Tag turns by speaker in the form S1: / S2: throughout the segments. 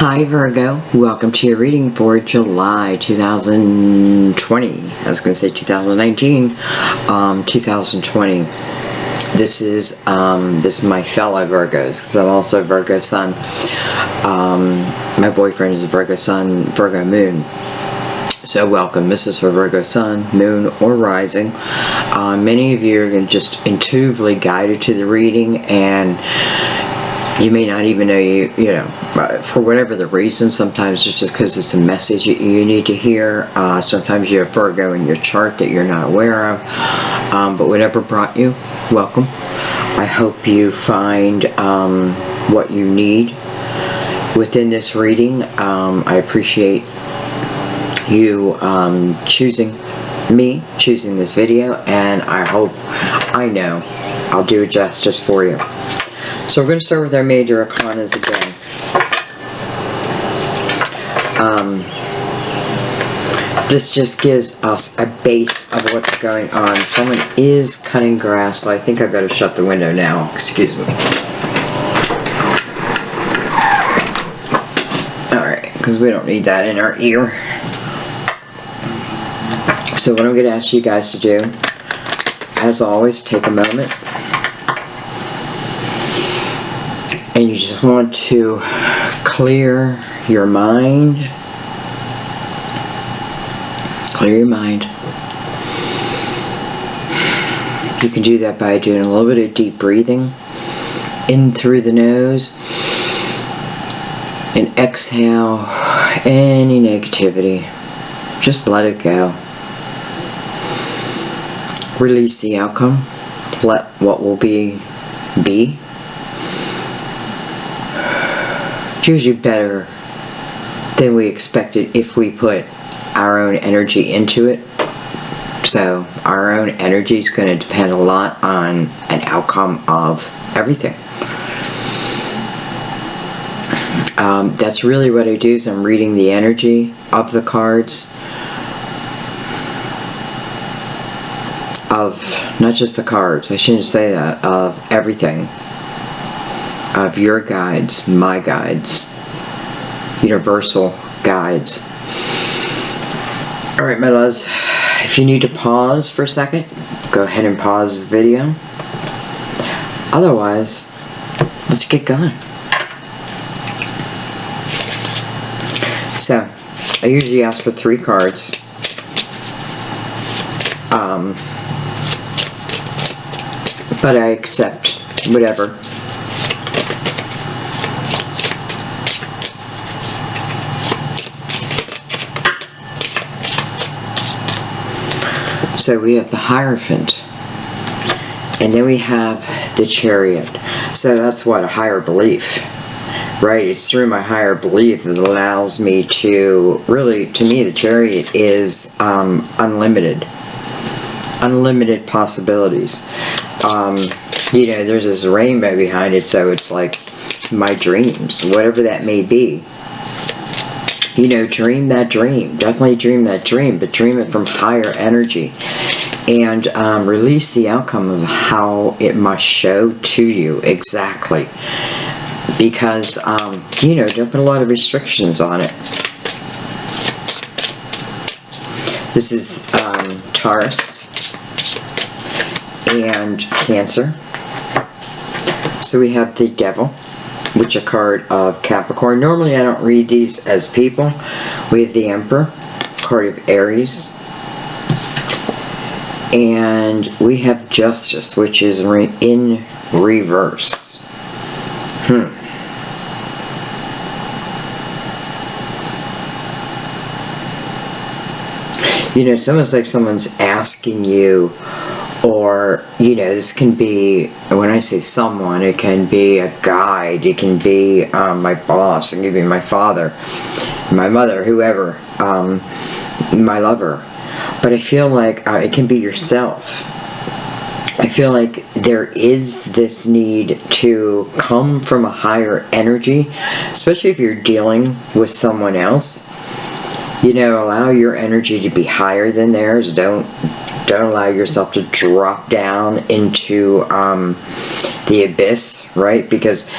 S1: Hi Virgo, welcome to your reading for July 2020. I was going to say 2019, 2020. This is my fellow Virgos, because I'm also a Virgo sun. My boyfriend is a Virgo sun, Virgo moon. So welcome. This is for Virgo sun, moon, or rising. Many of you are going to just intuitively guided to the reading, and you may not even know you know, for whatever the reason. Sometimes it's just because it's a message you need to hear. Sometimes you have Virgo in your chart that you're not aware of. But whatever brought you, welcome. I hope you find what you need within this reading. I appreciate you choosing this video, and I know I'll do it justice for you. So we're going to start with our major arcanas again. This just gives us a base of what's going on. Someone is cutting grass, so I think I better shut the window now. Excuse me. Alright, because we don't need that in our ear. So what I'm going to ask you guys to do, as always, take a moment. And you just want to clear your mind. Clear your mind. You can do that by doing a little bit of deep breathing in through the nose, and exhale any negativity. Just let it go. Release the outcome. Let what will be. It's usually better than we expected if we put our own energy into it. So our own energy is going to depend a lot on an outcome of everything. That's really what I do, is I'm reading the energy of the cards, of not just the cards, I shouldn't say that, of everything. Of your guides, my guides, universal guides. Alright, my loves, if you need to pause for a second, go ahead and pause the video. Otherwise, let's get going. So, I usually ask for 3 cards. But I accept whatever. So we have the Hierophant, and then we have the Chariot. So that's what, a higher belief, right? It's through my higher belief that allows me to, really, to me, the Chariot is unlimited possibilities. You know, there's this rainbow behind it, so it's like my dreams, whatever that may be. You know, dream that dream. Definitely dream that dream, but dream it from higher energy. And release the outcome of how it must show to you exactly. Because, you know, don't put a lot of restrictions on it. This is Taurus and Cancer. So we have the Devil, which is a card of Capricorn. Normally I don't read these as people. We have the Emperor, card of Aries. And we have Justice, which is in reverse. You know, it's almost like someone's asking you, or, you know, this can be, when I say someone, it can be a guide, it can be my boss, it can be my father, my mother, whoever, my lover. But I feel like it can be yourself. I feel like there is this need to come from a higher energy, especially if you're dealing with someone else. You know, allow your energy to be higher than theirs. Don't allow yourself to drop down into the abyss, right? Because,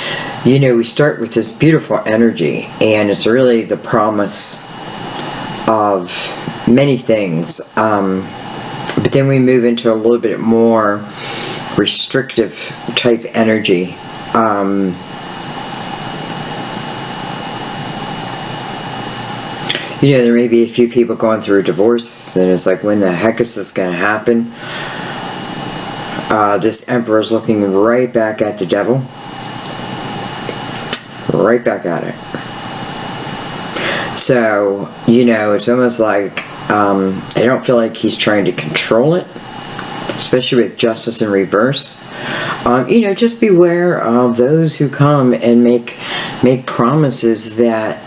S1: you know, we start with this beautiful energy, and it's really the promise of many things. But then we move into a little bit more restrictive type energy. You know, there may be a few people going through a divorce, and it's like, when the heck is this going to happen? This Emperor is looking right back at the devil. Right back at it. So, you know, it's almost like, I don't feel like he's trying to control it, especially with justice in reverse. You know, just beware of those who come and make promises that,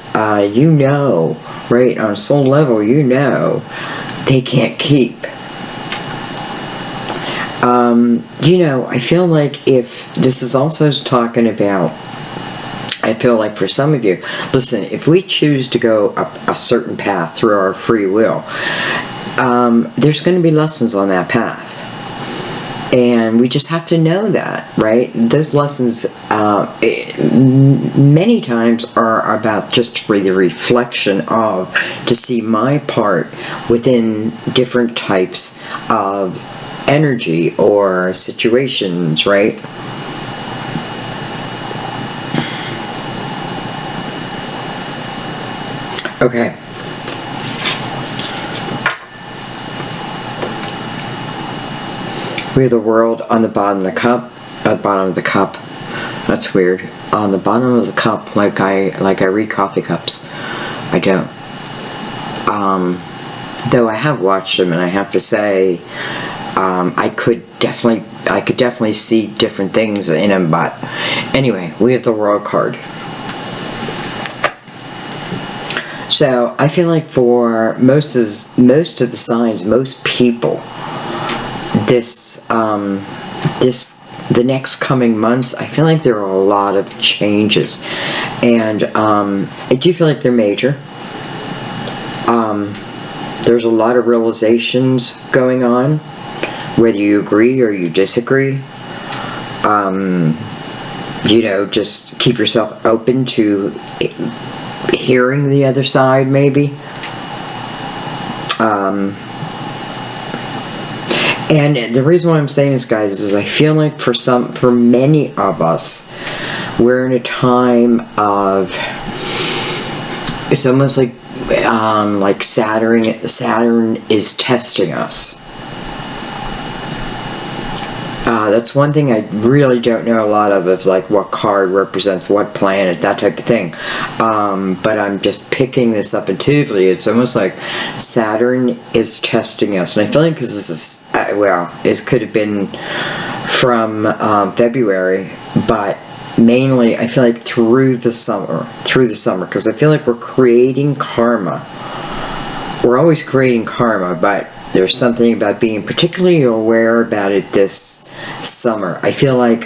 S1: you know, right, on a soul level, you know, they can't keep. You know, I feel like if this is also talking about, I feel like for some of you, listen, if we choose to go a certain path through our free will, there's going to be lessons on that path. And we just have to know that, right? Those lessons many times are about just the reflection of, to see my part within different types of energy or situations, right? Okay. We have the World on the bottom of the cup. At the bottom of the cup. That's weird. On the bottom of the cup, like I read coffee cups. I don't. Though I have watched them, and I have to say, I could definitely see different things in them. But anyway, we have the World card. So I feel like for most of the signs, most people, the next coming months, I feel like there are a lot of changes, and I do feel like they're major. There's a lot of realizations going on, whether you agree or you disagree. You know, just keep yourself open to hearing the other side, maybe. And the reason why I'm saying this, guys, is I feel like for many of us, we're in a time of, it's almost like Saturn is testing us. That's one thing I really don't know a lot of like what card represents what planet, that type of thing. But I'm just picking this up intuitively. It's almost like Saturn is testing us. And I feel like this is, it could have been from February, but mainly I feel like through the summer, because I feel like we're creating karma. We're always creating karma, but there's something about being particularly aware about it this summer. I feel like,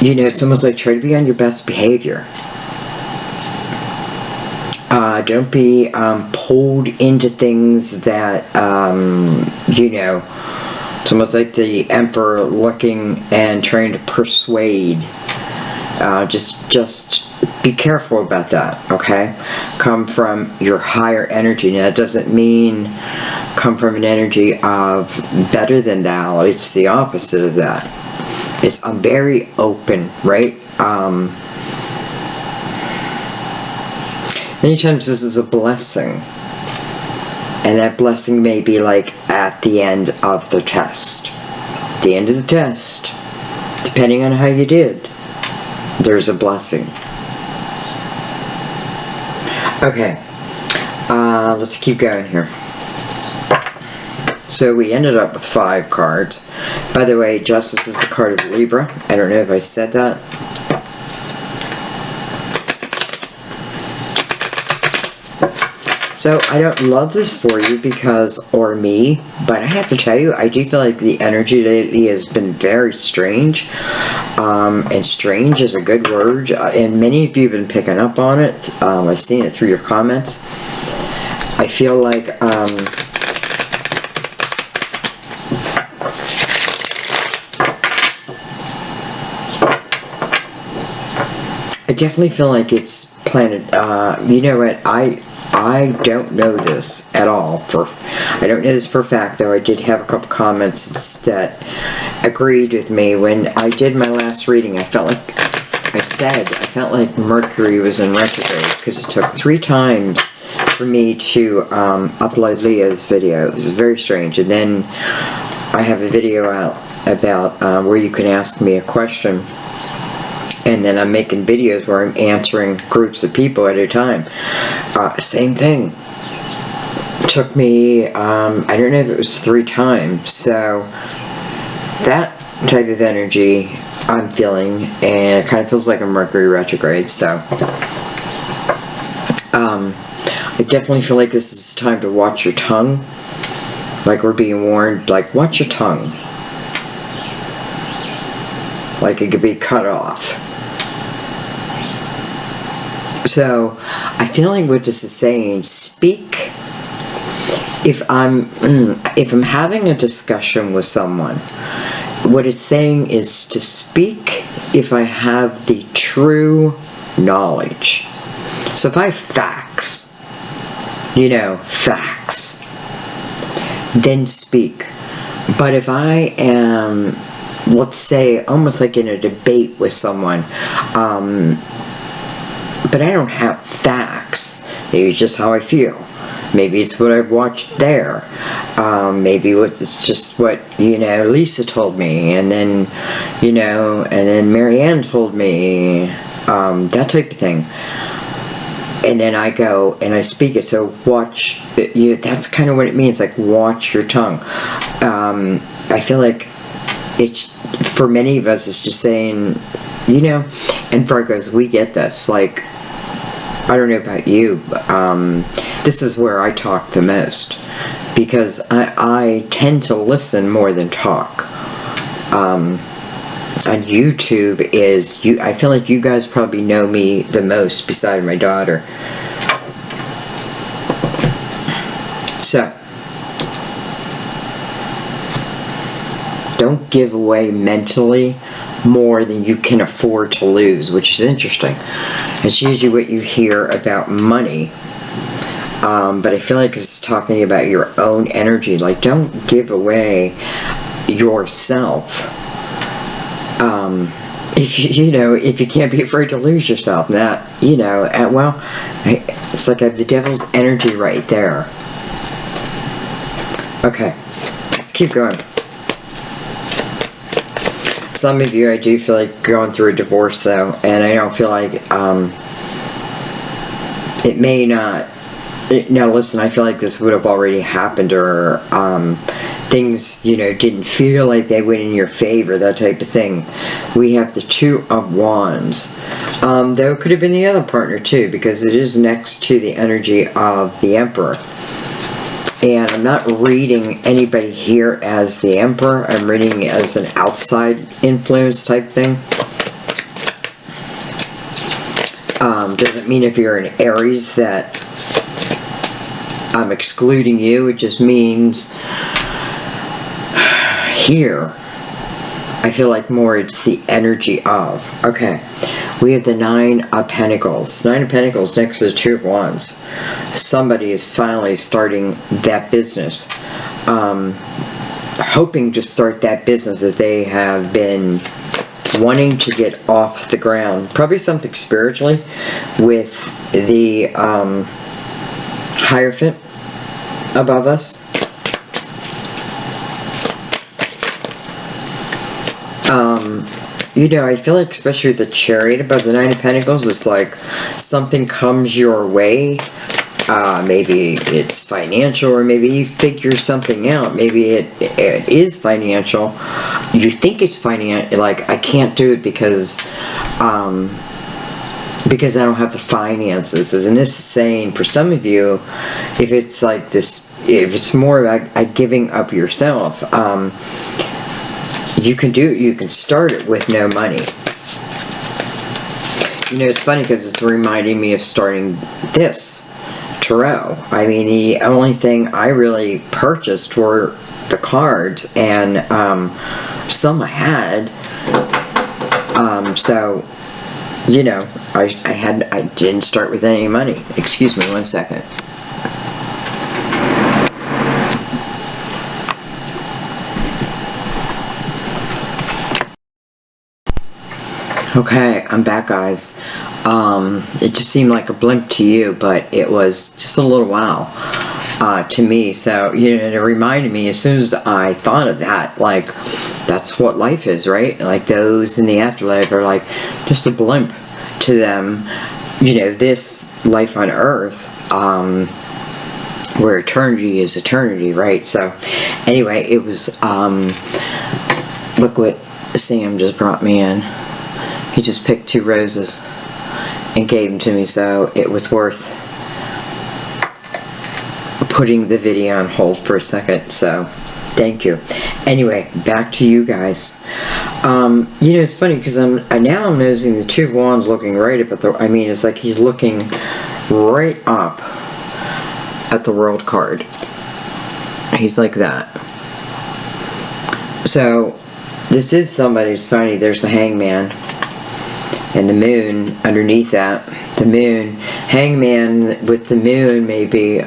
S1: you know, it's almost like try to be on your best behavior. Don't be pulled into things that, you know, it's almost like the Emperor looking and trying to persuade. Just be careful about that, okay? Come from your higher energy. Now, that doesn't mean come from an energy of better than thou. It's the opposite of that. I'm very open, right? Many times this is a blessing. And that blessing may be like at the end of the test. The end of the test, depending on how you did, there's a blessing. Okay, let's keep going here. So we ended up with 5 cards. By the way, Justice is the card of Libra. I don't know if I said that. So I don't love this for you or me, but I have to tell you, I do feel like the energy lately has been very strange. And strange is a good word, and many of you have been picking up on it. I've seen it through your comments. I feel like definitely feel like it's planted. You know what? I don't know this at all. I don't know this for a fact, though. I did have a couple comments that agreed with me. When I did my last reading, I felt like Mercury was in retrograde, because it took 3 times for me to upload Leah's video. It was very strange. And then I have a video out about where you can ask me a question, and then I'm making videos where I'm answering groups of people at a time. Same thing. It took me, I don't know if it was 3 times. So that type of energy I'm feeling, and it kind of feels like a Mercury retrograde. So I definitely feel like this is time to watch your tongue. Like we're being warned, like, watch your tongue. Like it could be cut off. So I feel like what this is saying, speak. If I'm having a discussion with someone, what it's saying is to speak if I have the true knowledge. So if I have facts, facts, then speak. But if I am, let's say, almost like in a debate with someone, but I don't have facts, maybe it's just how I feel. Maybe it's what I've watched there. Maybe it's just what, Lisa told me, and then, and then Marianne told me, that type of thing. And then I go and I speak it. So watch, that's kind of what it means, like watch your tongue. I feel like it's, for many of us, it's just saying, and Virgos, we get this, like, I don't know about you, but this is where I talk the most, because I tend to listen more than talk. On YouTube I feel like you guys probably know me the most beside my daughter. So, don't give away mentally more than you can afford to lose, which is interesting. It's usually what you hear about money. But I feel like it's talking about your own energy. Like, don't give away yourself. If you can't be afraid to lose yourself, it's like I have the devil's energy right there. Okay, let's keep going. Some of you, I do feel like going through a divorce, though, and I don't feel like it may not. Now, listen, I feel like this would have already happened, or things, didn't feel like they went in your favor, that type of thing. We have the 2 of Wands. Though it could have been the other partner, too, because it is next to the energy of the Emperor. And I'm not reading anybody here as the Emperor. I'm reading it as an outside influence type thing. Doesn't mean if you're an Aries that I'm excluding you. It just means here, I feel like more it's the energy of. Okay, we have the 9 of Pentacles. 9 of Pentacles next to the 2 of Wands. Somebody is finally starting that business. Hoping to start that business that they have been wanting to get off the ground. Probably something spiritually with the Hierophant above us. I feel like especially the Chariot above the 9 of Pentacles, it's like something comes your way. Maybe it's financial, or maybe you figure something out. Maybe it is financial. You think it's financial, like, I can't do it because I don't have the finances. And this is saying, for some of you, if it's like this, if it's more about giving up yourself, you can do it. You can start it with no money. It's funny because it's reminding me of starting this tarot. I mean, the only thing I really purchased were the cards, and some I had. So you know, I didn't start with any money. Excuse me one second. Okay, I'm back, guys. It just seemed like a blink to you, but it was just a little while to me. So, you know, it reminded me as soon as I thought of that, like, that's what life is, right? Like, those in the afterlife are like just a blimp to them. You know, this life on Earth, where eternity is eternity, right? So, anyway, it was, look what Sam just brought me in. He just picked 2 roses and gave them to me, so it was worth putting the video on hold for a second, so thank you. Anyway, back to you guys. You know, it's funny because I'm noticing the 2 of Wands looking right up at the, I mean, it's like he's looking right up at the World card. He's like that. So, this is somebody's funny. There's the Hangman. And the moon underneath that. The moon. Hangman with the moon may be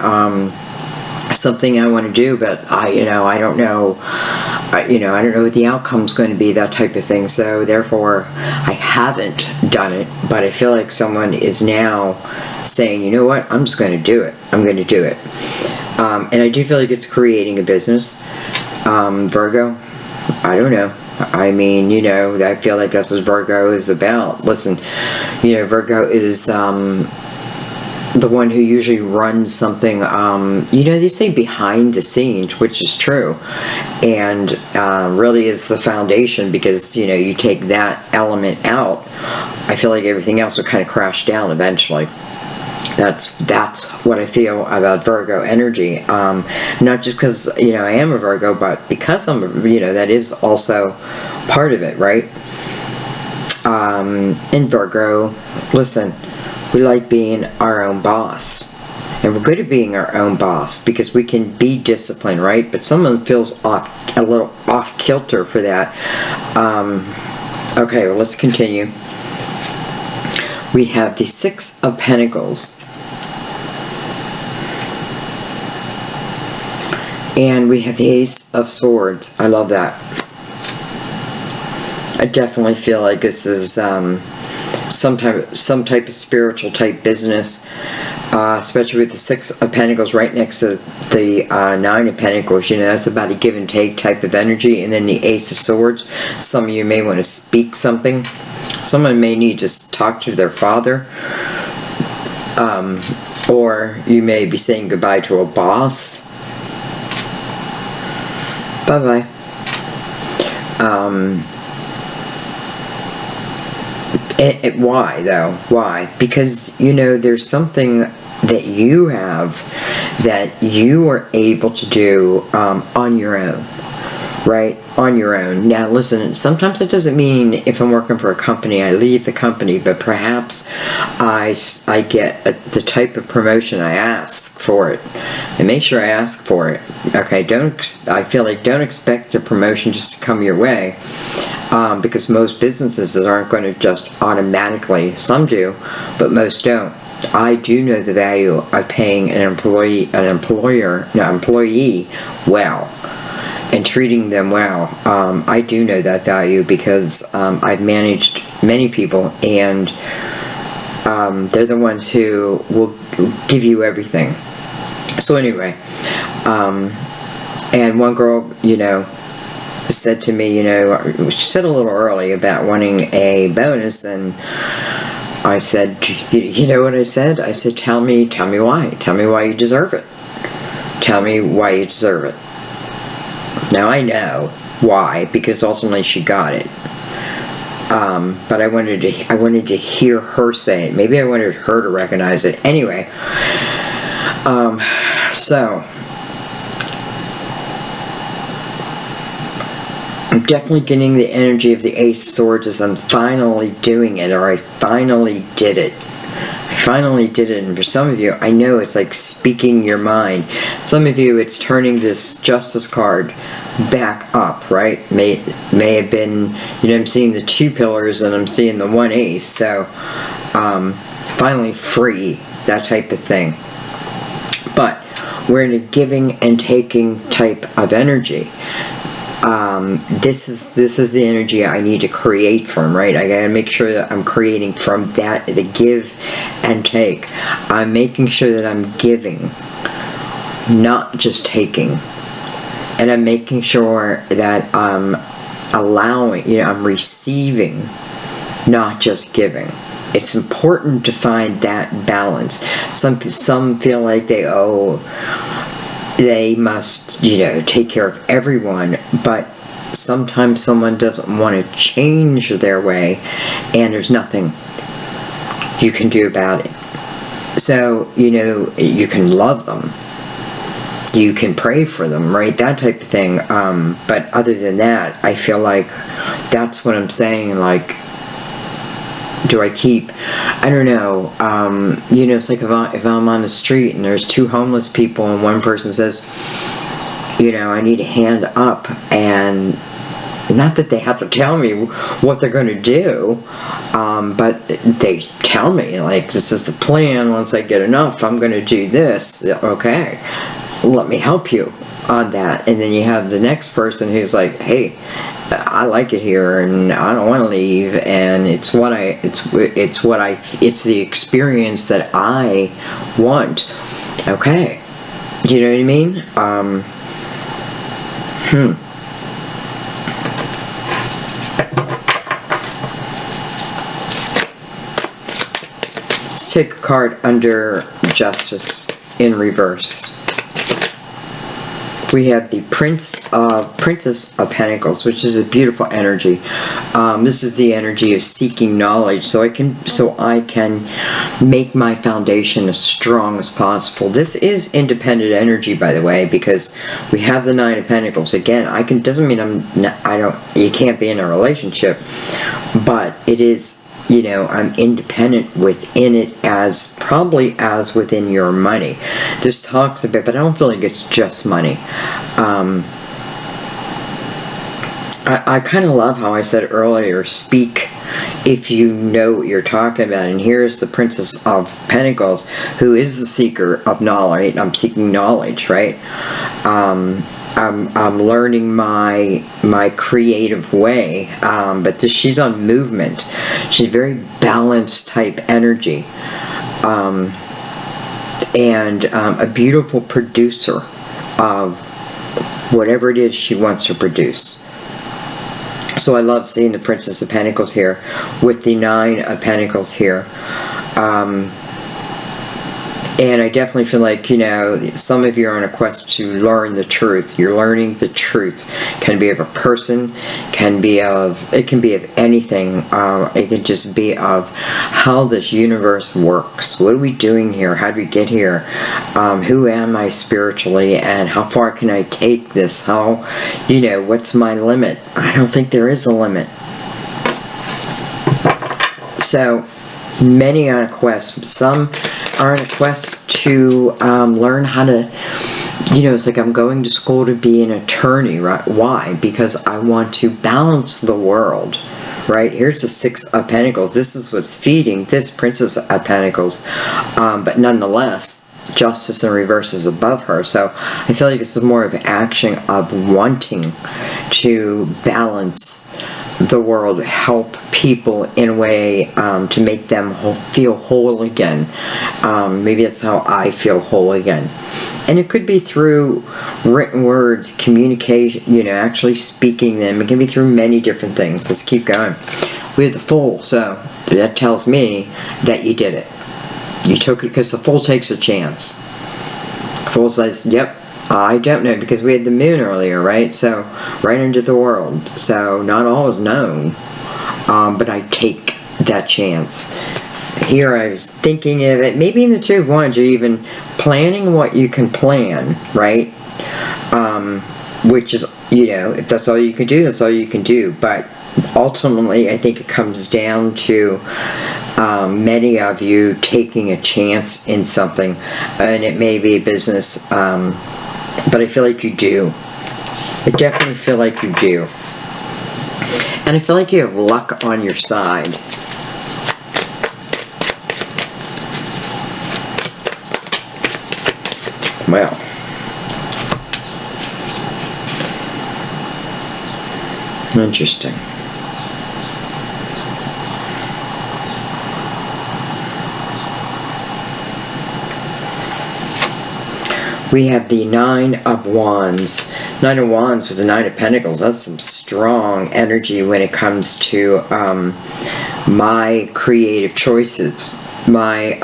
S1: something I want to do, but I don't know. I don't know what the outcome's going to be, that type of thing. So therefore, I haven't done it. But I feel like someone is now saying, you know what, I'm just going to do it. I'm going to do it. And I do feel like it's creating a business. Virgo, I don't know. I mean, you know, I feel like that's what Virgo is about. Listen, you know, Virgo is the one who usually runs something, you know, they say behind the scenes, which is true, and really is the foundation, because, you know, you take that element out, I feel like everything else will kind of crash down eventually. That's what I feel about Virgo energy. Not just because, you know, I am a Virgo, but because I'm, you know, that is also part of it, right? In Virgo, listen, we like being our own boss. And we're good at being our own boss because we can be disciplined, right? But someone feels a little off kilter for that. Okay, well, let's continue. We have the 6 of Pentacles. And we have the Ace of Swords. I love that. I definitely feel like this is some type of spiritual type business, especially with the 6 of Pentacles right next to the 9 of Pentacles. You know, that's about a give and take type of energy. And then the Ace of Swords. Some of you may want to speak something. Someone may need to talk to their father. Or you may be saying goodbye to a boss. Bye-bye. Why, though? Why? Because, you know, there's something that you have that you are able to do on your own. Right? On your own. Now, listen, sometimes it doesn't mean if I'm working for a company, I leave the company, but perhaps I get the type of promotion I ask for it. And make sure I ask for it. Okay, I feel like don't expect a promotion just to come your way. Because most businesses aren't going to just automatically, some do, but most don't. I do know the value of paying an employee well. And treating them well. I do know that value because I've managed many people, and they're the ones who will give you everything. So anyway, and one girl, you know, said to me, you know, she said a little early about wanting a bonus, and I said, you know what I said? I said, tell me why. Tell me why you deserve it. Tell me why you deserve it. Now I know why, because ultimately she got it. But I wanted to hear her say it. Maybe I wanted her to recognize it. Anyway, so I'm definitely getting the energy of the Ace of Swords as I'm finally doing it, or I finally did it. I finally did it. And for some of you, I know it's like speaking your mind. Some of you, it's turning this Justice card back up, right? May have been, I'm seeing the 2 pillars and I'm seeing the 1 ace. So finally free, that type of thing. But we're in a giving and taking type of energy. This is the energy I need to create from, right? I gotta make sure that I'm creating from that, the give and take. I'm making sure that I'm giving, not just taking. And I'm making sure that I'm allowing, I'm receiving, not just giving. It's important to find that balance. Some feel like they must, take care of everyone, but sometimes someone doesn't want to change their way, and there's nothing you can do about it. So, you can love them, you can pray for them, right? That type of thing. But other than that, I feel like that's what I'm saying, like, do I keep, I don't know, it's like if I'm on the street and there's 2 homeless people and one person says, I need a hand up, and not that they have to tell me what they're going to do, but they tell me, like, this is the plan, once I get enough, I'm going to do this, okay, let me help you on that. And then you have the next person who's like, hey, I like it here and I don't want to leave, and it's the experience that I want. Okay, you know what I mean? Let's take a card under Justice in reverse. We have the Princess of Pentacles, which is a beautiful energy. This is the energy of seeking knowledge, so I can make my foundation as strong as possible. This is independent energy, by the way, because we have the 9 of Pentacles. Again, doesn't mean you can't be in a relationship, but it is, I'm independent within it, probably as within your money. This talks a bit, but I don't feel like it's just money. I kind of love how I said earlier, speak if you know what you're talking about. And here's the Princess of Pentacles, who is the seeker of knowledge. I'm seeking knowledge, right? I'm learning my creative way, but she's on movement. She's very balanced type energy, and a beautiful producer of whatever it is she wants to produce. So I love seeing the Princess of Pentacles here with the 9 of Pentacles here. And I definitely feel like, some of you are on a quest to learn the truth. You're learning the truth. It can be of a person, it can be of anything. It can just be of how this universe works. What are we doing here? How did we get here? Who am I spiritually, and how far can I take this? What's my limit? I don't think there is a limit. So, many on a quest. Some are on a quest to learn how to, it's like I'm going to school to be an attorney, right? Why? Because I want to balance the world, right? Here's the 6 of Pentacles. This is what's feeding this Princess of Pentacles, but nonetheless, Justice in reverse is above her. So I feel like this is more of an action of wanting to balance the world, help people in a way to make them feel whole again. Maybe that's how I feel whole again. And it could be through written words, communication, actually speaking them. It can be through many different things. Let's keep going. We have the Fool, so that tells me that you did it. You took it, because the Fool takes a chance. Fool says, yep, I don't know, because we had the Moon earlier, right? So, right into the world. So, not all is known, but I take that chance. Here I was thinking of it, maybe in the 2 of Wands, you're even planning what you can plan, right? Which is, if that's all you can do, that's all you can do. But ultimately, I think it comes down to many of you taking a chance in something, and it may be a business, but I feel like you do. I definitely feel like you do. And I feel like you have luck on your side. Well, interesting. We have the Nine of Wands. Nine of Wands with the Nine of Pentacles. That's some strong energy when it comes to my creative choices, my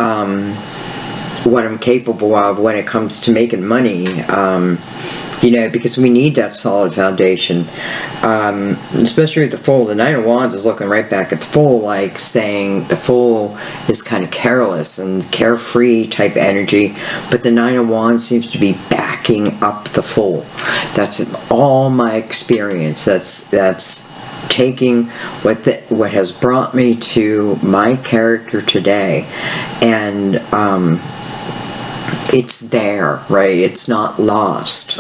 S1: what I'm capable of when it comes to making money. You know, because we need that solid foundation. Especially with the Fool. The Nine of Wands is looking right back at the Fool, like saying the Fool is kind of careless and carefree type energy, but the Nine of Wands seems to be backing up the Fool. That's all my experience. That's taking what has brought me to my character today, and it's there, right? It's not lost.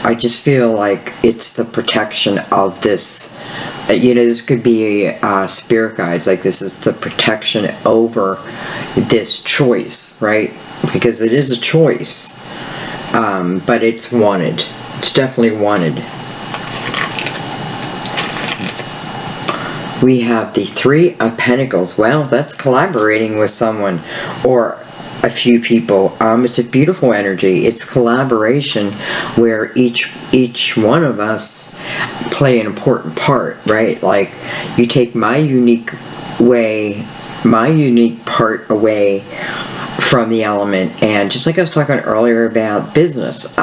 S1: I just feel like it's the protection of this. You know, this could be spirit guides. Like, this is the protection over this choice, right? Because it is a choice, but it's wanted. It's definitely wanted. We have the Three of Pentacles. Well, that's collaborating with someone or a few people. It's a beautiful energy. It's collaboration where each one of us play an important part, right? Like, you take my unique part away from the element, and just like I was talking earlier about business,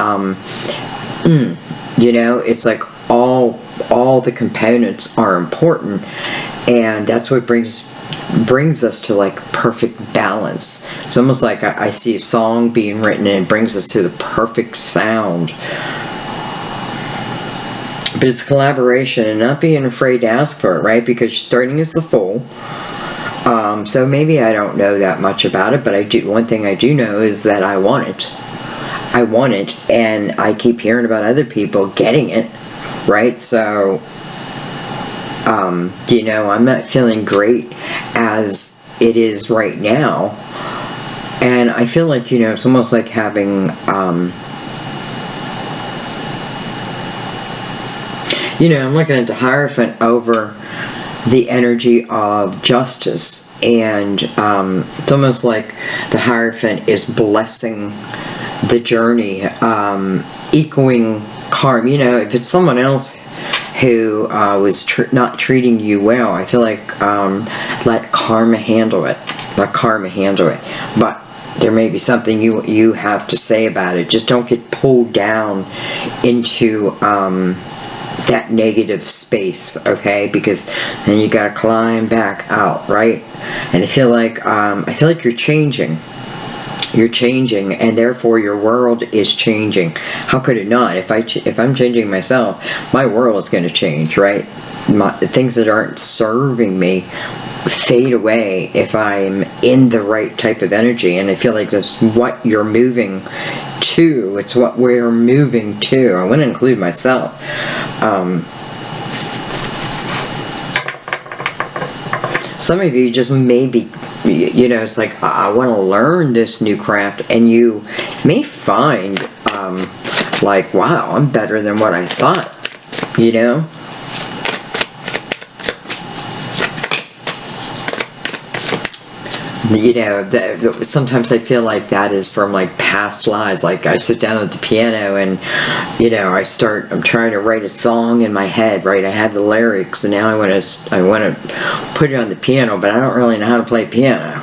S1: you know, it's like all the components are important, and that's what brings us to like perfect balance. It's almost like I see a song being written and it brings us to the perfect sound. But it's collaboration and not being afraid to ask for it, right? Because you're starting as the Fool. So maybe I don't know that much about it, but I do. One thing I do know is that I want it. I want it, and I keep hearing about other people getting it, right? So, you know, I'm not feeling great as it is right now, and I feel like, you know, it's almost like having, you know, I'm looking at the Hierophant over the energy of justice, and it's almost like the Hierophant is blessing the journey, echoing karma. You know, if it's someone else who was not treating you well, I feel like let karma handle it. Let karma handle it. But there may be something you have to say about it. Just don't get pulled down into that negative space, okay? Because then you gotta climb back out, right? And I feel like you're changing. You're changing, and therefore your world is changing. How could it not? If I'm changing myself, my world is going to change, right? The things that aren't serving me fade away if I'm in the right type of energy, and I feel like that's what you're moving to. It's what we're moving to. I want to include myself. Some of you just maybe, you know, it's like, I want to learn this new craft, and you may find, like, wow, I'm better than what I thought, you know? You know, sometimes I feel like that is from like past lives. Like, I sit down at the piano and, you know, I'm trying to write a song in my head, right? I have the lyrics, and now I want to put it on the piano, but I don't really know how to play piano.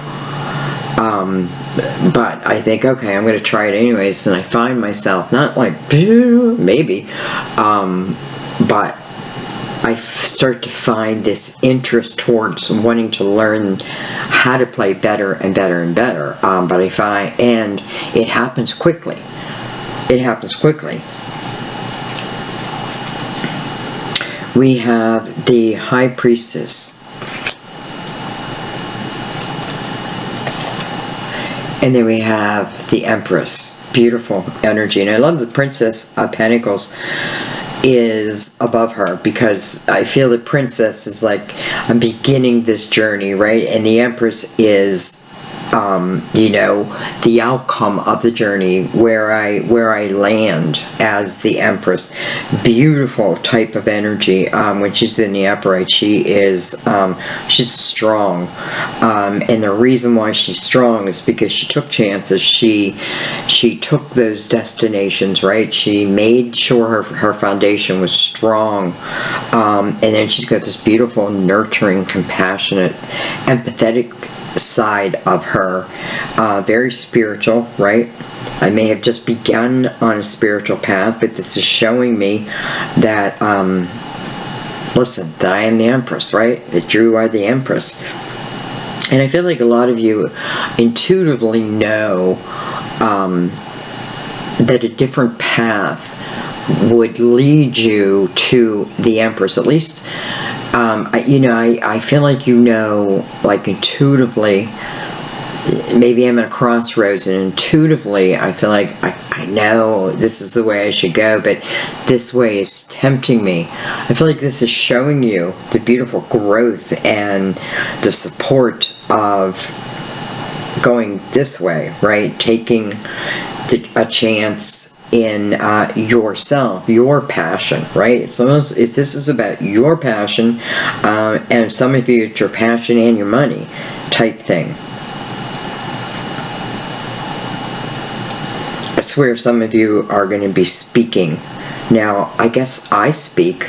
S1: But I think, okay, I'm going to try it anyways, and I find myself not like maybe, but I start to find this interest towards wanting to learn how to play better and better and better. But I find, and it happens quickly. It happens quickly. We have the High Priestess. And then we have the Empress. Beautiful energy. And I love the Princess of Pentacles is above her, because I feel the Princess is like, I'm beginning this journey, right? And the Empress is you know, the outcome of the journey, where I land as the Empress. Beautiful type of energy. When she's in the upright, she is she's strong, and the reason why she's strong is because she took chances. She took those destinations, right? She made sure her foundation was strong, and then she's got this beautiful, nurturing, compassionate, empathetic side of her. Very spiritual, right? I may have just begun on a spiritual path, but this is showing me that listen, that I am the Empress, right? That you are the Empress. And I feel like a lot of you intuitively know that a different path would lead you to the Empress. At least I feel like you know, like intuitively, maybe I'm at a crossroads, and intuitively I feel like I know this is the way I should go, but this way is tempting me. I feel like this is showing you the beautiful growth and the support of going this way, right? Taking a chance in yourself, your passion, right? So this is about your passion, and some of you, it's your passion and your money type thing. I swear some of you are going to be speaking. Now, I guess I speak.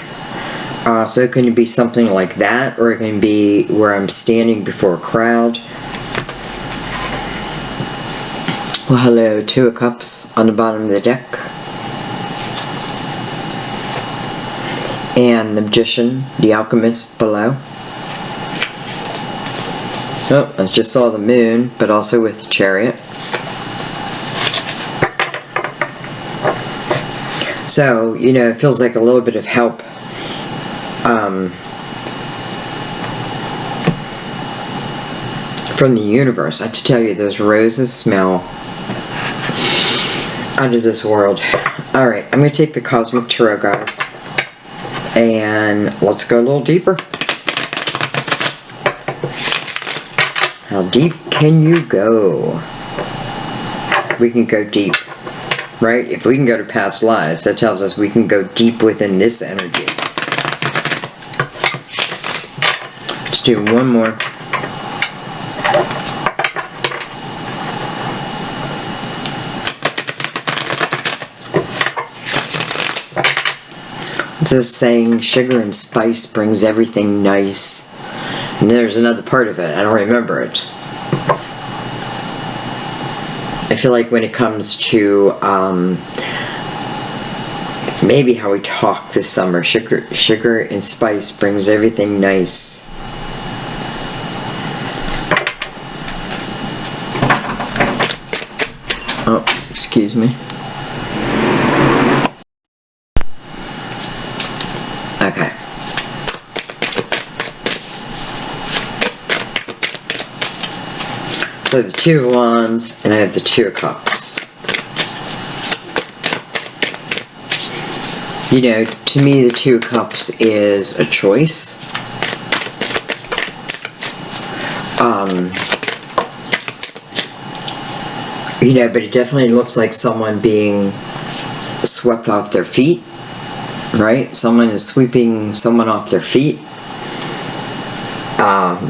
S1: So it can be something like that, or it can be where I'm standing before a crowd. Well, hello, Two of Cups on the bottom of the deck. And the Magician, the Alchemist below. Oh, I just saw the Moon, but also with the Chariot. So, you know, it feels like a little bit of help. From the universe. I have to tell you, those roses smell out of this world. Alright, I'm going to take the Cosmic Tarot, guys. And let's go a little deeper. How deep can you go? We can go deep. Right? If we can go to past lives, that tells us we can go deep within this energy. Let's do one more. This saying, sugar and spice brings everything nice. And there's another part of it. I don't remember it. I feel like when it comes to maybe how we talk this summer, sugar and spice brings everything nice. Oh, excuse me. Okay. So the Two of Wands, and I have the Two of Cups. You know, to me the Two of Cups is a choice. You know, but it definitely looks like someone being swept off their feet, right? Someone is sweeping someone off their feet,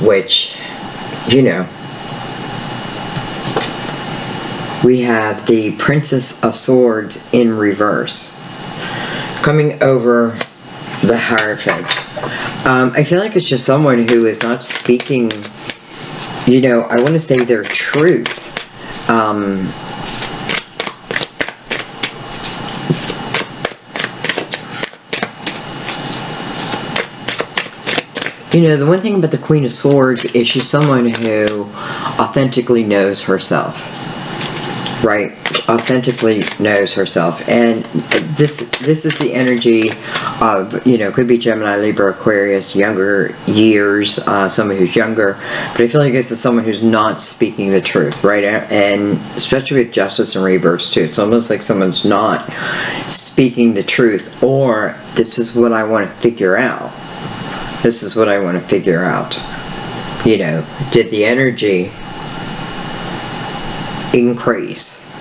S1: which, you know, we have the Princess of Swords in reverse coming over the Hierophant. I feel like it's just someone who is not speaking, you know, I want to say their truth. You know, the one thing about the Queen of Swords is she's someone who authentically knows herself. right? Authentically knows herself. And this is the energy of, you know, could be Gemini, Libra, Aquarius, younger years, someone who's younger. But I feel like this is someone who's not speaking the truth, right? And especially with Justice and Reverse too. It's almost like someone's not speaking the truth, or this is what I want to figure out. This is what I want to figure out. You know, did the energy increase?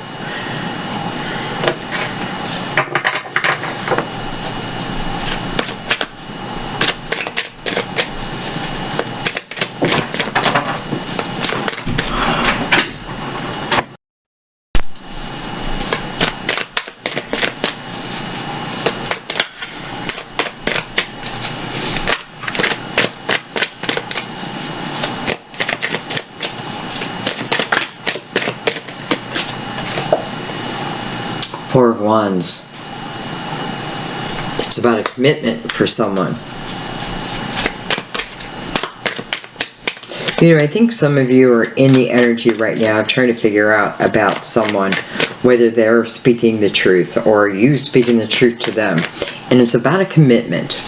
S1: Four of Wands. It's about a commitment for someone. You know, I think some of you are in the energy right now trying to figure out about someone, whether they're speaking the truth or you speaking the truth to them. And it's about a commitment.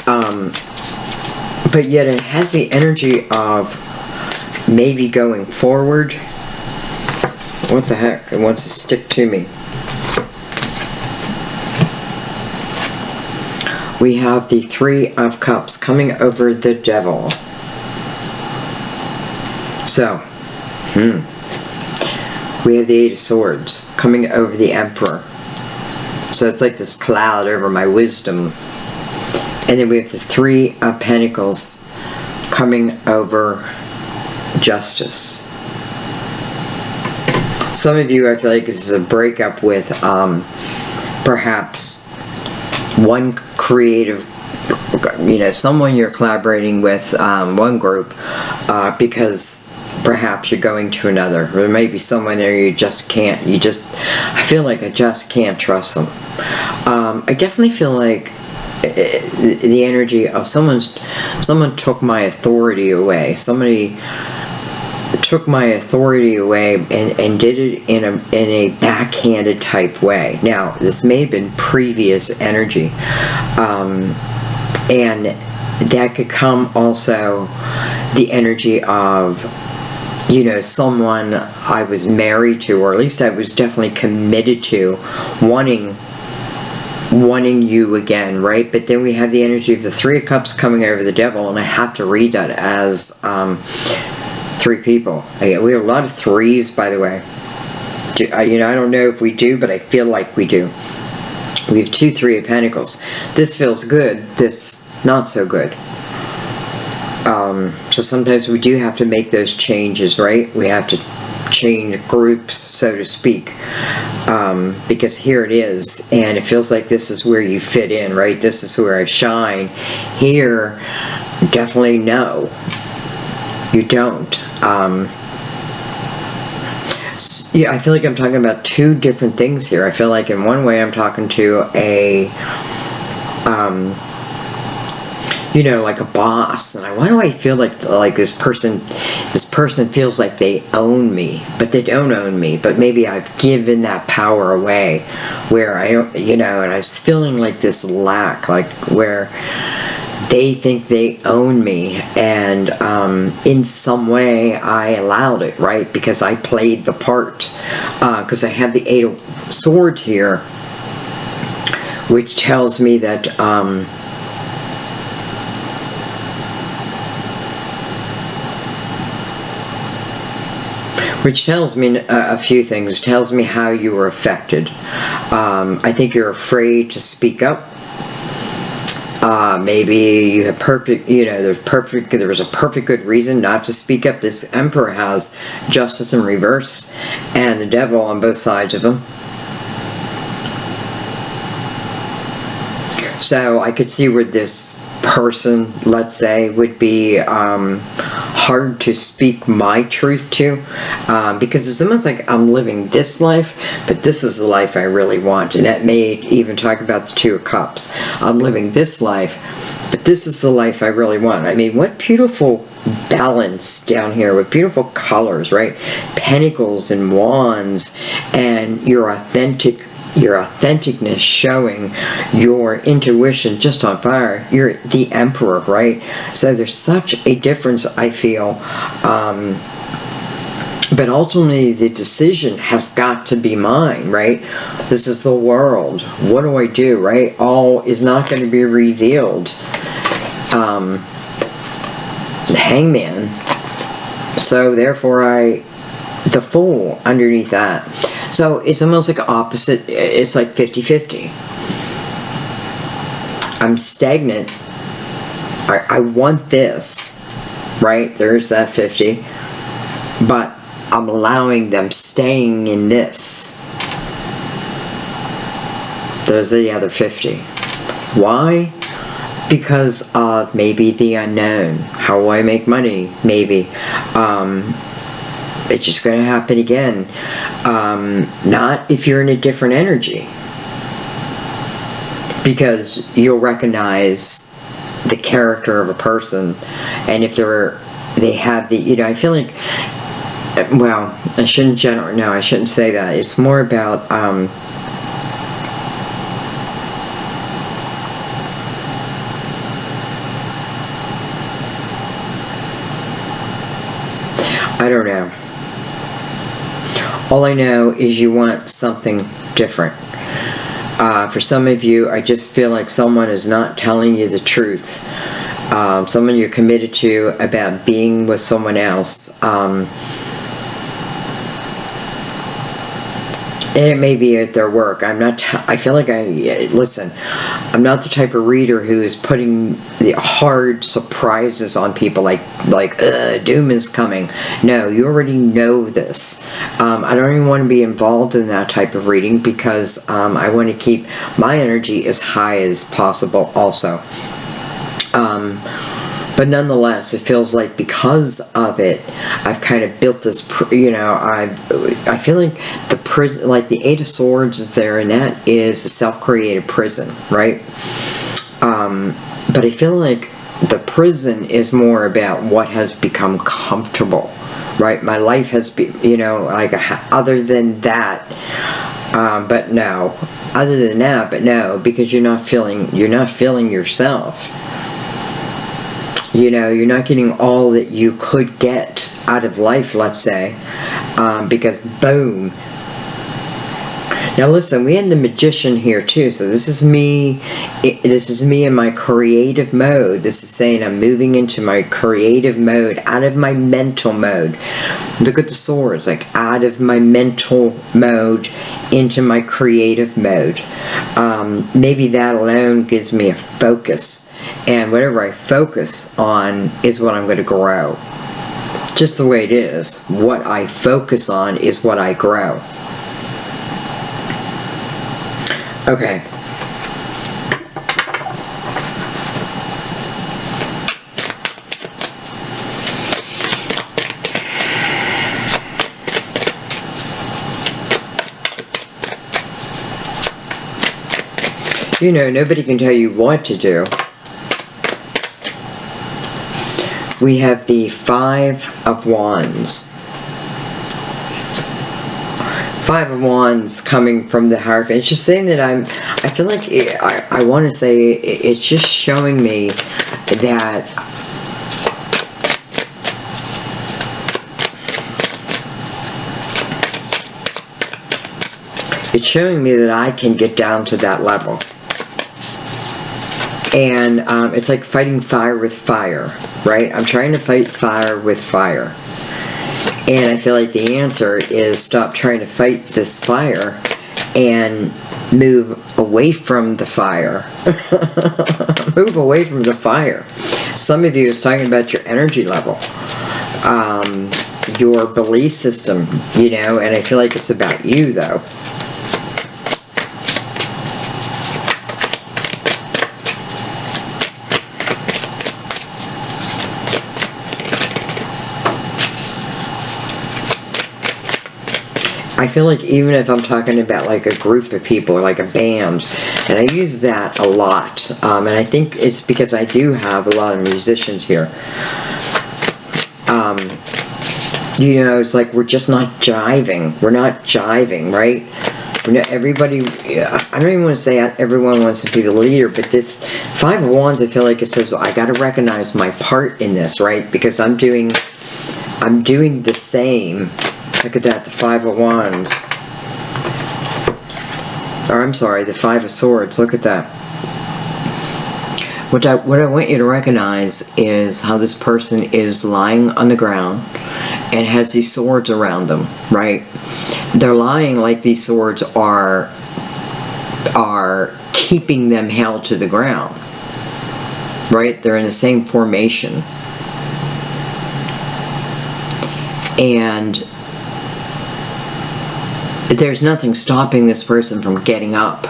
S1: But yet it has the energy of maybe going forward. What the heck? It wants to stick to me. We have the Three of Cups coming over the Devil. So, we have the Eight of Swords coming over the Emperor. So it's like this cloud over my wisdom. And then we have the Three of Pentacles coming over Justice. Some of you, I feel like this is a breakup with perhaps one creative, you know, someone you're collaborating with, one group, because perhaps you're going to another. Or there may be someone there you just can't, I feel like I just can't trust them. I definitely feel like the energy of someone took my authority away. Somebody took my authority away and did it in a backhanded type way. Now, this may have been previous energy, and that could come also the energy of, you know, someone I was married to, or at least I was definitely committed to, wanting you again, right? But then we have the energy of the Three of Cups coming over the Devil, and I have to read that as three people. We have a lot of threes, by the way. You know, I don't know if we do, but I feel like we do. We have two Three of Pentacles. This feels good, this not so good. So sometimes we do have to make those changes, right? We have to change groups, so to speak, because here it is, and it feels like this is where you fit in, right? This is where I shine. Here, definitely no, you don't. Yeah, I feel like I'm talking about two different things here. I feel like in one way I'm talking to a you know, like a boss, and why do I feel like this person feels like they own me, but they don't own me, but maybe I've given that power away, where I don't, you know, and I was feeling like this lack, like where they think they own me, and in some way I allowed it, right? Because I played the part, because I have the Eight of Swords here, which tells me that which tells me a few things. It tells me how you were affected. I think you're afraid to speak up. Maybe you have there was a perfect good reason not to speak up. This Emperor has Justice in reverse and the Devil on both sides of him. So I could see where this person, let's say, would be hard to speak my truth to, because it's almost like I'm living this life, but this is the life I really want. And that may even talk about the Two of Cups. I'm living this life, but this is the life I really want. I mean, what beautiful balance down here with beautiful colors, right? Pentacles and wands, and your authenticness showing, your intuition just on fire. You're the Emperor, right? So there's such a difference, I feel. But ultimately, the decision has got to be mine, right? This is the world. What do I do, right? All is not going to be revealed. The Hangman. So therefore, the Fool underneath that. So it's almost like opposite. It's like 50-50. I'm stagnant. I want this, right? There's that 50. But I'm allowing them staying in this. There's the other 50. Why? Because of maybe the unknown. How will I make money? Maybe. It's just going to happen again. Not if you're in a different energy. Because you'll recognize the character of a person. And if they have the, I feel like, well, I shouldn't I shouldn't say that. It's more about, I don't know. All I know is you want something different. For some of you, I just feel like someone is not telling you the truth. Someone you're committed to about being with someone else. And it may be at their work. I feel like listen, I'm not the type of reader who is putting the hard surprises on people like doom is coming. No, you already know this. I don't even want to be involved in that type of reading because I want to keep my energy as high as possible also. But nonetheless, it feels like because of it, I've kind of built this, I feel like the prison, like the Eight of Swords is there, and that is a self-created prison, right? But I feel like the prison is more about what has become comfortable, right? My life has been, other than that, but no. Other than that, but no, because you're not feeling yourself. You're not getting all that you could get out of life, let's say, because boom. Now listen, we had the Magician here too, so this is me in my creative mode. This is saying I'm moving into my creative mode, out of my mental mode. Look at the swords, like out of my mental mode into my creative mode. Maybe that alone gives me a focus. And whatever I focus on is what I'm going to grow. Just the way it is. What I focus on is what I grow. Okay. Nobody can tell you what to do. We have the Five of Wands. Five of Wands coming from the Hierophant. It's just saying that I feel like, I want to say, it's just showing me that it's showing me that I can get down to that level. And it's like fighting fire with fire, right? I'm trying to fight fire with fire. And I feel like the answer is stop trying to fight this fire and move away from the fire. Move away from the fire. Some of you is talking about your energy level, your belief system, and I feel like it's about you, though. I feel like even if I'm talking about like a group of people or like a band, and I use that a lot, and I think it's because I do have a lot of musicians here. You know, it's like we're just not jiving. We're not jiving, right? Everybody, I don't even want to say everyone wants to be the leader, but this Five of Wands, I feel like it says, well, I got to recognize my part in this, right? Because I'm doing the same. Look at that, the Five of Wands. Or I'm sorry, the Five of Swords. Look at that. What I want you to recognize is how this person is lying on the ground and has these swords around them, right? They're lying like these swords are keeping them held to the ground, right? They're in the same formation. And there's nothing stopping this person from getting up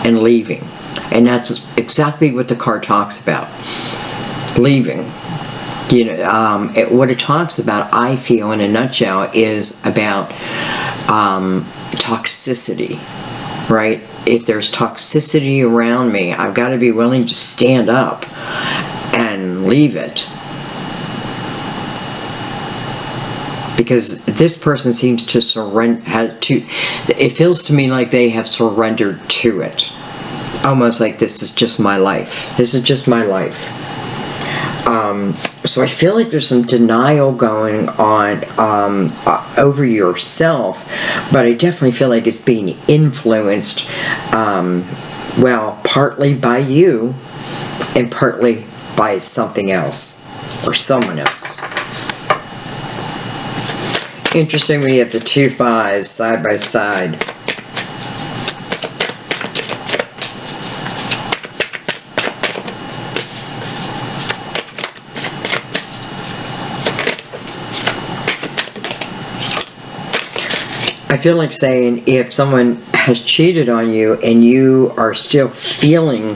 S1: and leaving. And that's exactly what the card talks about. Leaving. You know, what it talks about, I feel, in a nutshell, is about toxicity, right? If there's toxicity around me, I've got to be willing to stand up and leave it. Because this person seems to surrender, it feels to me like they have surrendered to it. Almost like, this is just my life. This is just my life. So I feel like there's some denial going on over yourself, but I definitely feel like it's being influenced, well, partly by you and partly by something else or someone else. Interesting, we have the two fives side by side. I feel like saying, if someone has cheated on you and you are still feeling,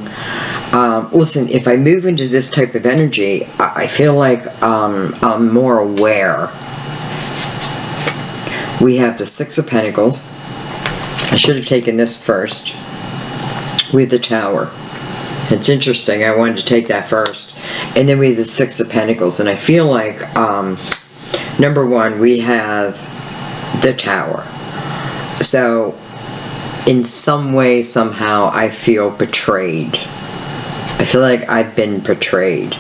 S1: listen, if I move into this type of energy, I feel like I'm more aware. We have the Six of Pentacles. I should have taken this first. With the Tower. It's interesting, I wanted to take that first. And then we have the Six of Pentacles. And I feel like, number one, we have the Tower. So, in some way, somehow, I feel betrayed. I feel like I've been betrayed.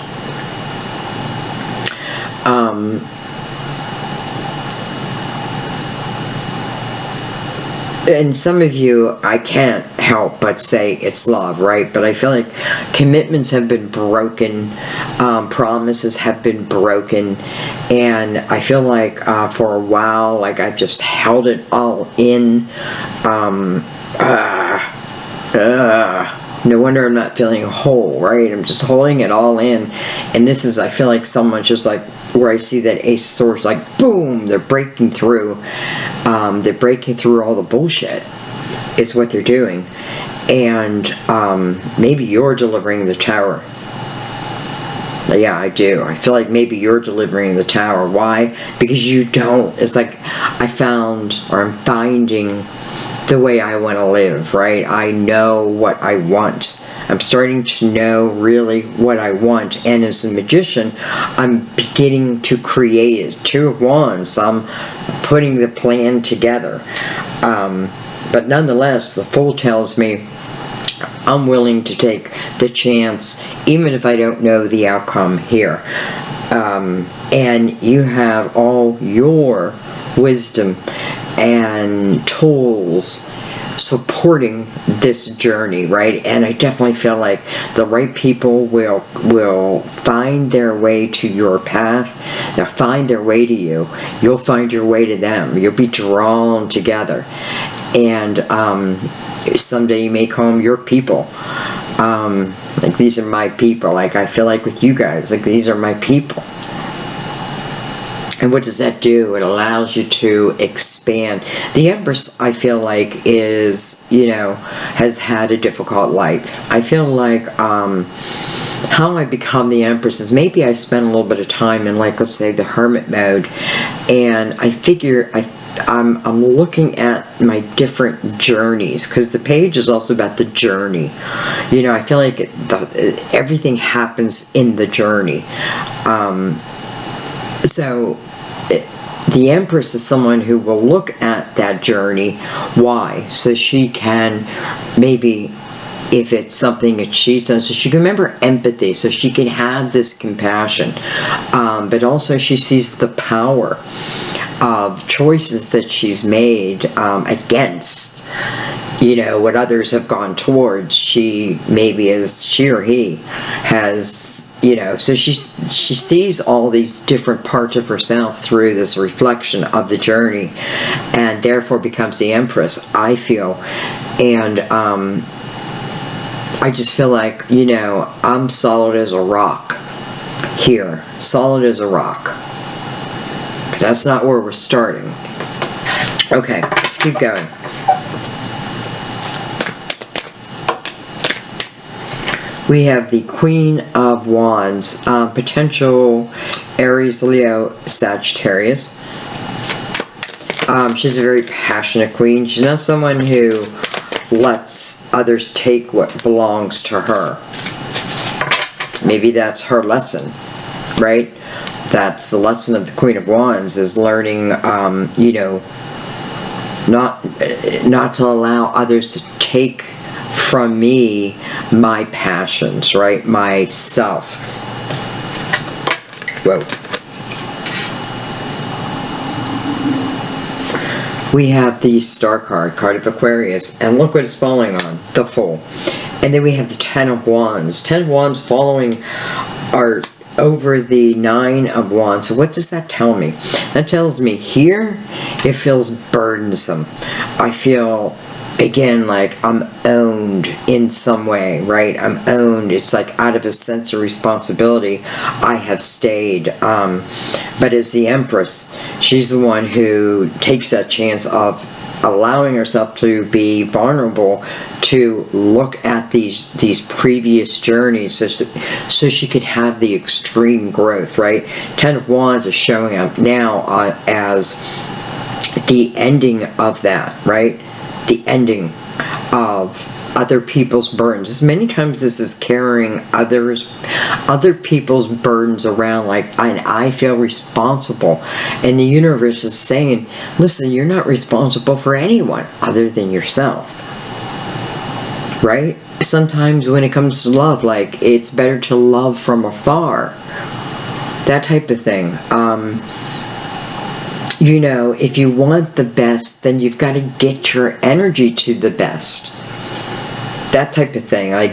S1: And some of you, I can't help but say it's love, right? But I feel like commitments have been broken, promises have been broken, and I feel like for a while, like I've just held it all in. No wonder I'm not feeling whole, right? I'm just holding it all in. And this is, I feel like someone's just like, where I see that Ace of Swords, like, boom, they're breaking through. They're breaking through all the bullshit, is what they're doing. And maybe you're delivering the Tower. Yeah, I do. I feel like maybe you're delivering the Tower. Why? Because you don't. It's like I'm finding the way I want to live, right? I know what I want. I'm starting to know really what I want, and as a magician, I'm beginning to create it. Two of Wands, I'm putting the plan together. But nonetheless, the Fool tells me I'm willing to take the chance, even if I don't know the outcome here. And you have all your wisdom and tools supporting this journey, right? And I definitely feel like the right people will find their way to your path. They'll find their way to you. You'll find your way to them. You'll be drawn together. And someday you may call them your people. Like, these are my people. Like, I feel like with you guys, like, these are my people. And what does that do? It allows you to expand. The Empress, I feel like, is, you know, has had a difficult life. I feel like how I become the Empress is maybe I spent a little bit of time in, like, let's say, the hermit mode. And I figure I'm looking at my different journeys, because the page is also about the journey. You know, I feel like everything happens in the journey. So the Empress is someone who will look at that journey. Why? So she can maybe, if it's something that she's done, so she can remember empathy, so she can have this compassion. But also she sees the power of choices that she's made against, what others have gone towards. She maybe is, she or he has, so she sees all these different parts of herself through this reflection of the journey, and therefore becomes the Empress, I feel. And I just feel like, I'm solid as a rock here, solid as a rock. But that's not where we're starting. Okay, let's keep going. We have the Queen of Wands, potential Aries, Leo, Sagittarius. She's a very passionate queen. She's not someone who lets others take what belongs to her. Maybe that's her lesson, right? That's the lesson of the Queen of Wands, is learning, not to allow others to take from me my passions, right? Myself. Whoa. We have the Star card of Aquarius, and look what it's falling on, the Fool. And then we have the Ten of Wands. Ten of Wands following are over the Nine of Wands. So what does that tell me? That tells me here it feels burdensome. I feel, again, like I'm owned in some way, right? I'm owned. It's like out of a sense of responsibility, I have stayed. But as the Empress, she's the one who takes that chance of allowing herself to be vulnerable, to look at these previous journeys, so she could have the extreme growth, right? Ten of Wands is showing up now as the ending of that, right? The ending of other people's burdens. As many times this is carrying other people's burdens around, like, and I feel responsible. And the universe is saying, listen, you're not responsible for anyone other than yourself. Right? Sometimes when it comes to love, like, it's better to love from afar. That type of thing. If you want the best, then you've got to get your energy to the best. That type of thing. I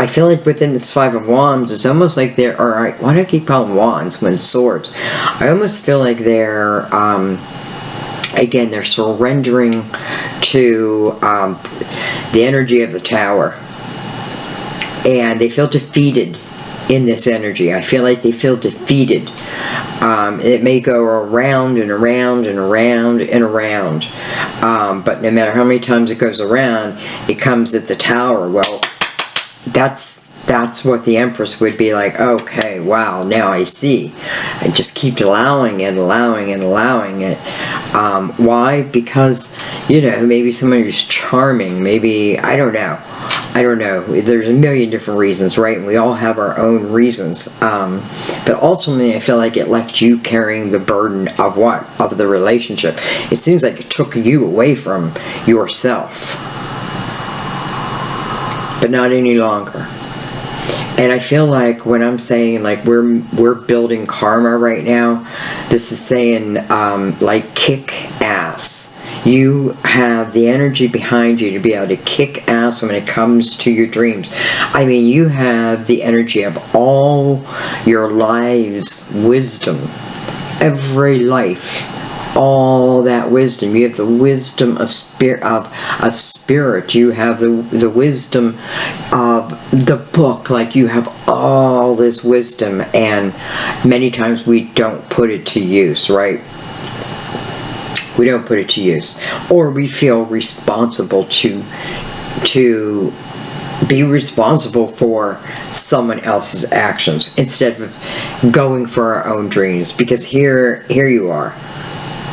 S1: feel like within this Five of Wands, it's almost like they're, or why do I keep calling wands when it's swords? I almost feel like they're, again, they're surrendering to the energy of the Tower. And they feel defeated in this energy. I feel like they feel defeated. It may go around and around and around and around. But no matter how many times it goes around, it comes at the Tower. Well, that's what the Empress would be like. Okay, wow, now I see. I just keep allowing it, allowing it, allowing it. Why? Because, maybe someone who's charming, maybe, I don't know. There's a million different reasons, right? And we all have our own reasons. But ultimately, I feel like it left you carrying the burden of what? Of the relationship. It seems like it took you away from yourself. But not any longer. And I feel like when I'm saying, like, we're building karma right now, this is saying, like, kick ass. You have the energy behind you to be able to kick ass when it comes to your dreams. I mean, you have the energy of all your life's wisdom. Every life. All that wisdom. You have the wisdom of spirit. You have the wisdom of the book. Like, you have all this wisdom, and many times we don't put it to use, right? We don't put it to use, or we feel responsible to be responsible for someone else's actions instead of going for our own dreams. Because here you are.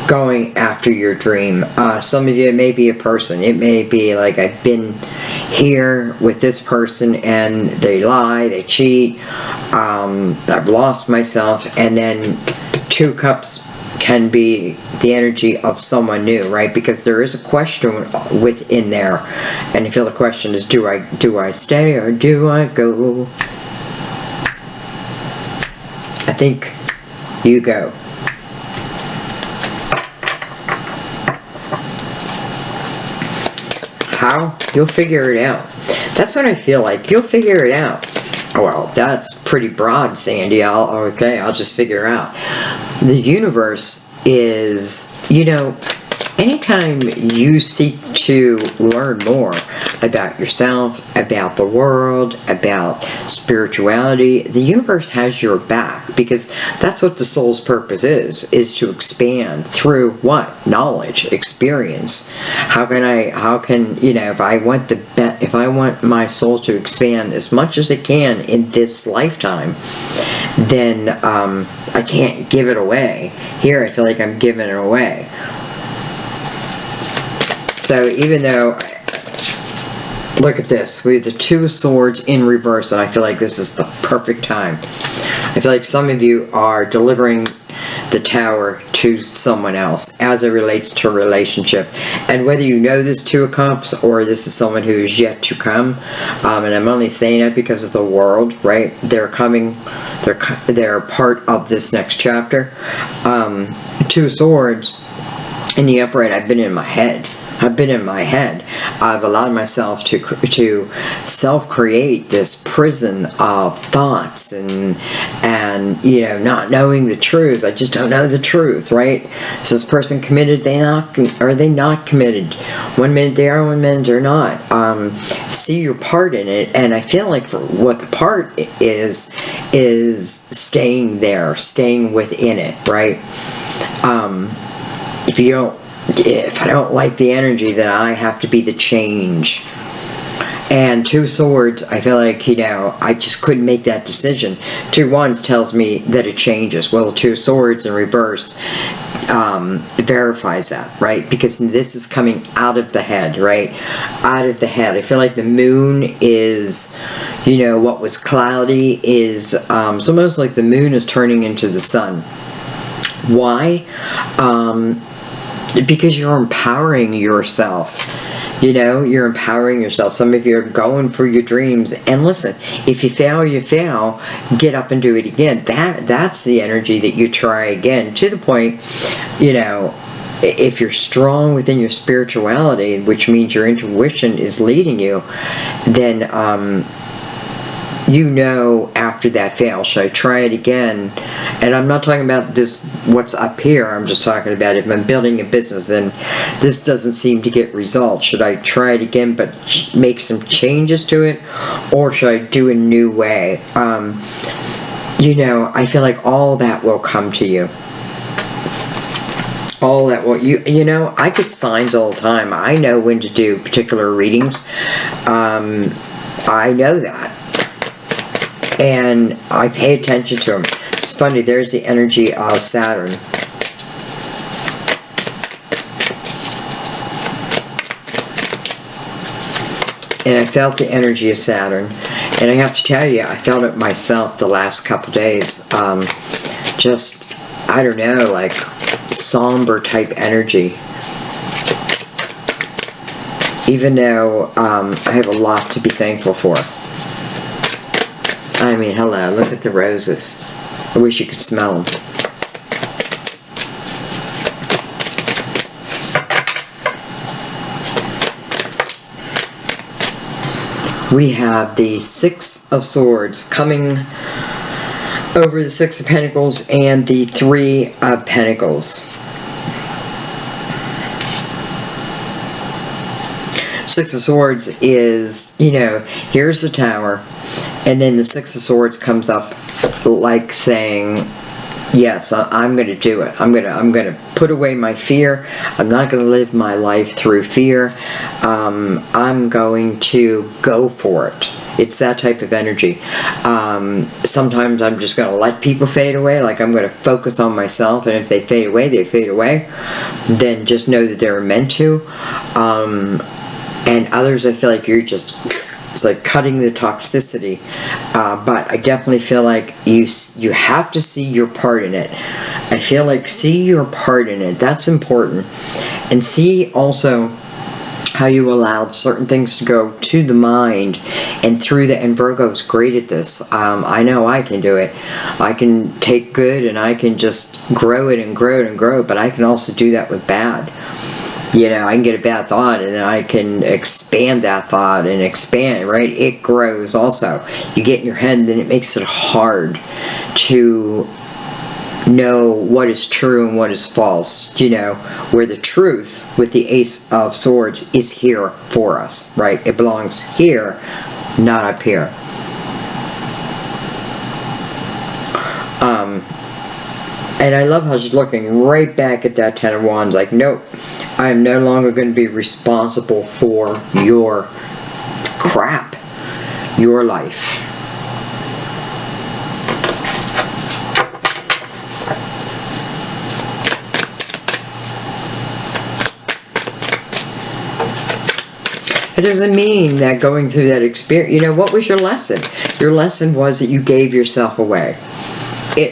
S1: going after your dream. Some of you, it may be a person. It may be like, I've been here with this person and they lie, they cheat, I've lost myself. And then 2 cups can be the energy of someone new, right? Because there is a question within there, and I feel the question is, do I stay or do I go? I think you go. How? You'll figure it out. That's what I feel like. You'll figure it out. Well, that's pretty broad, Sandy. I'll just figure out. The universe is, anytime you seek to learn more about yourself, about the world, about spirituality, the universe has your back, because that's what the soul's purpose is to expand through what? Knowledge, experience. If I want my soul to expand as much as it can in this lifetime, then I can't give it away. Here I feel like I'm giving it away. So even though, look at this, we have the 2 of Swords in reverse, and I feel like this is the perfect time. I feel like some of you are delivering the Tower to someone else as it relates to a relationship. And whether you know this 2 of Cups or this is someone who is yet to come, and I'm only saying that because of the world, right? They're coming, they're part of this next chapter. 2 of Swords in the upright, I've been in my head. I've allowed myself to self-create this prison of thoughts and not knowing the truth. I just don't know the truth, right? Is this person committed? Are they not committed? 1 minute they are, 1 minute they're not. See your part in it, and I feel like for what the part is staying there, staying within it, right? If I don't like the energy, then I have to be the change. And 2 Swords, I feel like, I just couldn't make that decision. 2 Wands tells me that it changes. Well, 2 Swords in reverse verifies that, right? Because this is coming out of the head, right? Out of the head. I feel like the moon is, what was cloudy is, it's almost like the moon is turning into the sun. Why? Because you're empowering yourself. You're empowering yourself. Some of you are going for your dreams. And listen, if you fail, you fail. Get up and do it again. That's the energy that you try again. To the point, if you're strong within your spirituality, which means your intuition is leading you, then after that fail, should I try it again? And I'm not talking about this, what's up here. I'm just talking about if I'm building a business and this doesn't seem to get results. Should I try it again but make some changes to it? Or should I do a new way? I feel like all that will come to you. All that will, I get signs all the time. I know when to do particular readings. I know that. And I pay attention to them. It's funny, there's the energy of Saturn. And I felt the energy of Saturn. And I have to tell you, I felt it myself the last couple days. Just, I don't know, like somber type energy. Even though I have a lot to be thankful for. I mean, hello, look at the roses. I wish you could smell them. We have the 6 of Swords coming over the 6 of Pentacles and the 3 of Pentacles. 6 of Swords is, here's the Tower. And then the 6 of Swords comes up like saying, yes, I'm going to do it. I'm going to put away my fear. I'm not going to live my life through fear. I'm going to go for it. It's that type of energy. Sometimes I'm just going to let people fade away. Like, I'm going to focus on myself, and if they fade away, they fade away. Then just know that they were meant to. And others, I feel like you're just, it's like cutting the toxicity. But I definitely feel like you have to see your part in it. I feel like see your part in it. That's important. And see also how you allowed certain things to go to the mind and through that. And Virgo's great at this. I know I can do it. I can take good and I can just grow it and grow it and grow it, but I can also do that with bad. You know, I can get a bad thought and then I can expand that thought and expand, right? It grows also. You get in your head and then it makes it hard to know what is true and what is false, you know, where the truth with the Ace of Swords is here for us, right? It belongs here, not up here. And I love how she's looking right back at that Ten of Wands, like, nope, I am no longer going to be responsible for your crap, your life. It doesn't mean that going through that experience, you know, what was your lesson? Your lesson was that you gave yourself away,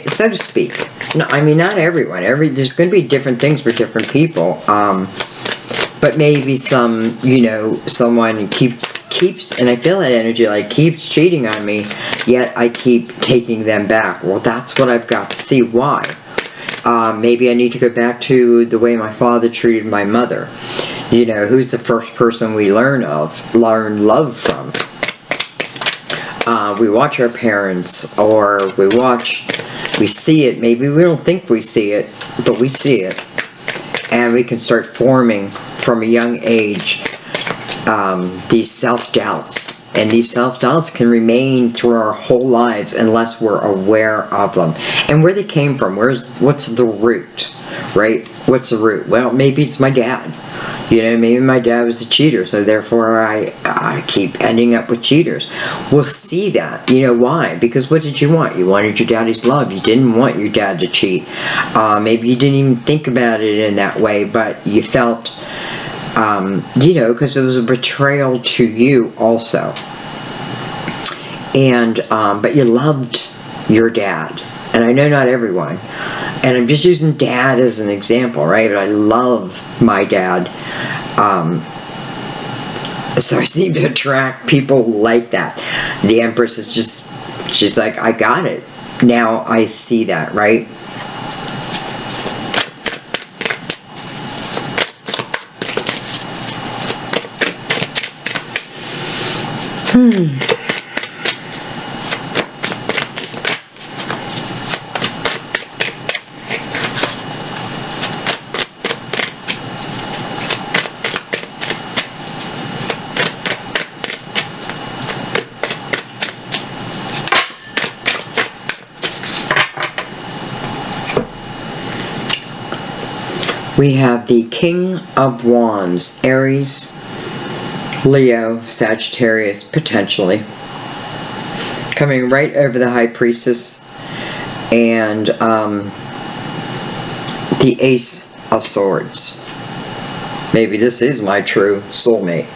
S1: so to speak. No, I mean, not everyone. There's going to be different things for different people. But maybe some, you know, someone keeps, and I feel that energy, like, keeps cheating on me, yet I keep taking them back. Well, that's what I've got to see. Why? Maybe I need to go back to the way my father treated my mother. You know, who's the first person we learn love from? We watch our parents, or we see it. Maybe we don't think we see it, but we see it. And we can start forming from a young age these self-doubts. And these self-doubts can remain through our whole lives unless we're aware of them. And where they came from, what's the root, right? What's the root? Well, maybe it's my dad. You know, maybe my dad was a cheater, so therefore I keep ending up with cheaters. We'll see that. You know why? Because what did you want? You wanted your daddy's love. You didn't want your dad to cheat. Maybe you didn't even think about it in that way, but you felt, you know, because it was a betrayal to you also. And, but you loved your dad. And I know not everyone. And I'm just using dad as an example, right? But I love my dad. So I seem to attract people like that. The Empress is just, she's like, I got it. Now I see that, right? We have the King of Wands, Aries, Leo, Sagittarius, potentially, coming right over the High Priestess, and the Ace of Swords. Maybe this is my true soulmate.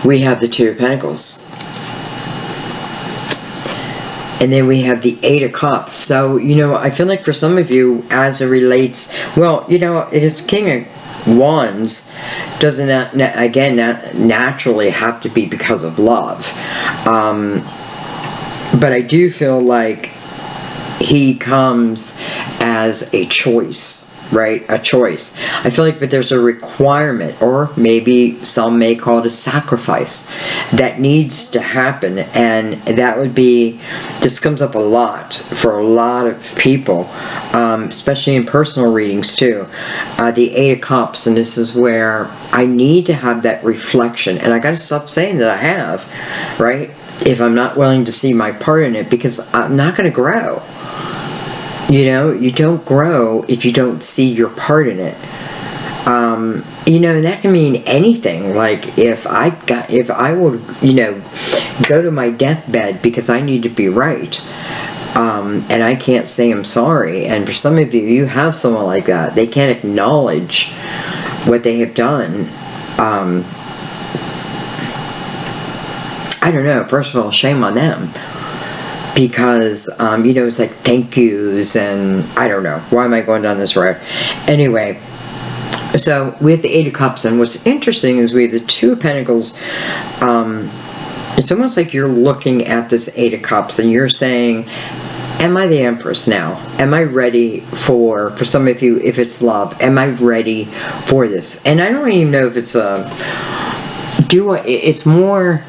S1: We have the Two of Pentacles. And then we have the Eight of Cups. So, you know, I feel like for some of you, as it relates, well, you know, it is King of Wands. Doesn't, again, naturally have to be because of love. But I do feel like he comes as a choice. Right? A choice. I feel like, but there's a requirement, or maybe some may call it a sacrifice, that needs to happen. And that would be, this comes up a lot for a lot of people, especially in personal readings too. The Eight of Cups, and this is where I need to have that reflection. And I got to stop saying that I have, right? If I'm not willing to see my part in it, because I'm not going to grow. You know, you don't grow if you don't see your part in it. You know, that can mean anything. Like if I would, you know, go to my deathbed because I need to be right, and I can't say I'm sorry. And for some of you, you have someone like that. They can't acknowledge what they have done. I don't know. First of all, shame on them. Because, you know, it's like thank yous and I don't know. Why am I going down this road? Anyway, so we have the Eight of Cups, and what's interesting is we have the Two of Pentacles. It's almost like you're looking at this Eight of Cups and you're saying, am I the Empress now? Am I ready for some of you, if it's love, am I ready for this? And I don't even know if it's it's more,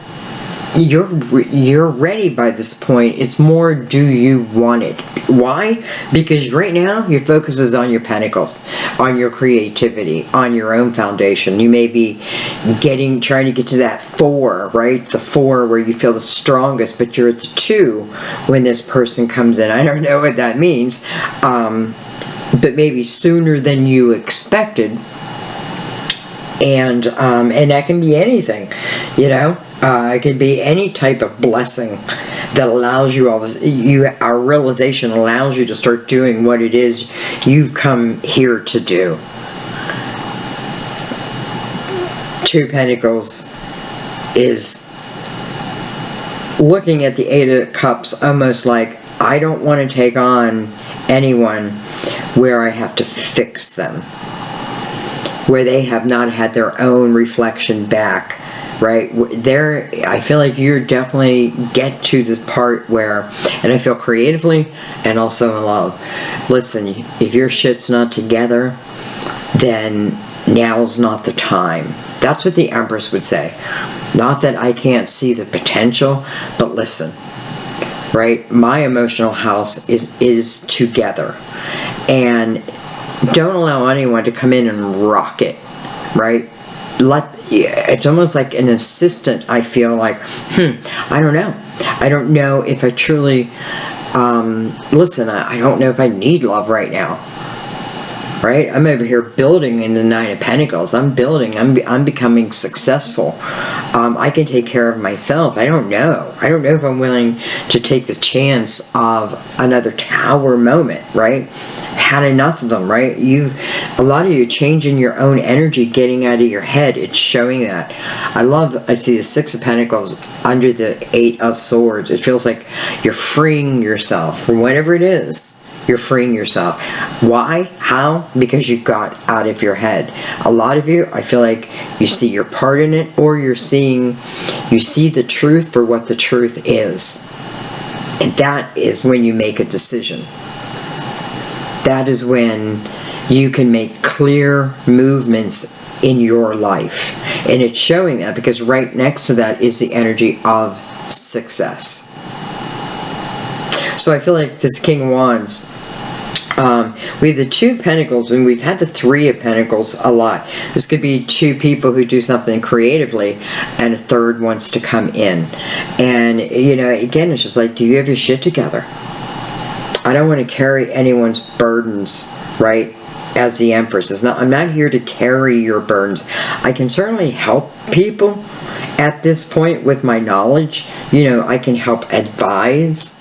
S1: you're ready by this point. It's more, do you want it? Why? Because right now your focus is on your pentacles, on your creativity, on your own foundation. You may be trying to get to that 4, right? The 4 where you feel the strongest, but you're at the 2 when this person comes in. I don't know what that means, but maybe sooner than you expected. And that can be anything, you know. It could be any type of blessing that allows you, our realization allows you to start doing what it is you've come here to do. Two Pentacles is looking at the Eight of Cups almost like, I don't want to take on anyone where I have to fix them, where they have not had their own reflection back, right? There, I feel like you definitely get to the part where, and I feel creatively and also in love, listen, if your shit's not together, then now's not the time. That's what the Empress would say. Not that I can't see the potential, but listen, right? My emotional house is together. And don't allow anyone to come in and rock it, right? It's almost like an assistant. I feel like, I don't know. I don't know if I truly, listen, I don't know if I need love right now, right? I'm over here building in the Nine of Pentacles. I'm building. I'm becoming successful. I can take care of myself. I don't know. I don't know if I'm willing to take the chance of another Tower moment, right? Had enough of them, right? A lot of you changing your own energy, getting out of your head. It's showing that. I see the Six of Pentacles under the Eight of Swords. It feels like you're freeing yourself from whatever it is. You're freeing yourself. Why? How? Because you got out of your head. A lot of you, I feel like you see your part in it, or you see the truth for what the truth is. And that is when you make a decision. That is when you can make clear movements in your life. And it's showing that because right next to that is the energy of success. So I feel like this King of Wands, we have the Two of Pentacles, and we've had the Three of Pentacles a lot. This could be two people who do something creatively, and a third wants to come in. And, you know, again, it's just like, do you have your shit together? I don't want to carry anyone's burdens, right? As the Empress. I'm not here to carry your burdens. I can certainly help people at this point with my knowledge. You know, I can help advise.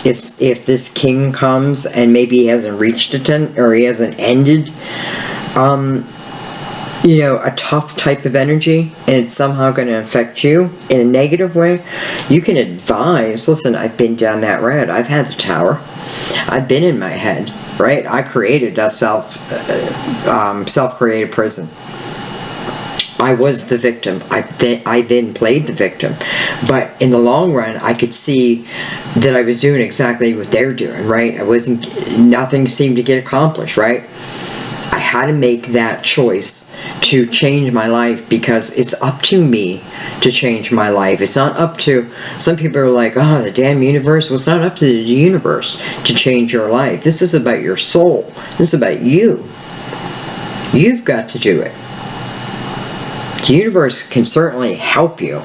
S1: If this king comes and maybe he hasn't reached a 10 or he hasn't ended, you know, a tough type of energy, and it's somehow going to affect you in a negative way, you can advise, listen, I've been down that road. I've had the Tower. I've been in my head, right? I created a self-created prison. I was the victim. I then played the victim. But in the long run, I could see that I was doing exactly what they're doing, right? Nothing seemed to get accomplished, right? I had to make that choice to change my life, because it's up to me to change my life. It's not up to, some people are like, oh, the damn universe. Well, it's not up to the universe to change your life. This is about your soul. This is about you. You've got to do it. The universe can certainly help you,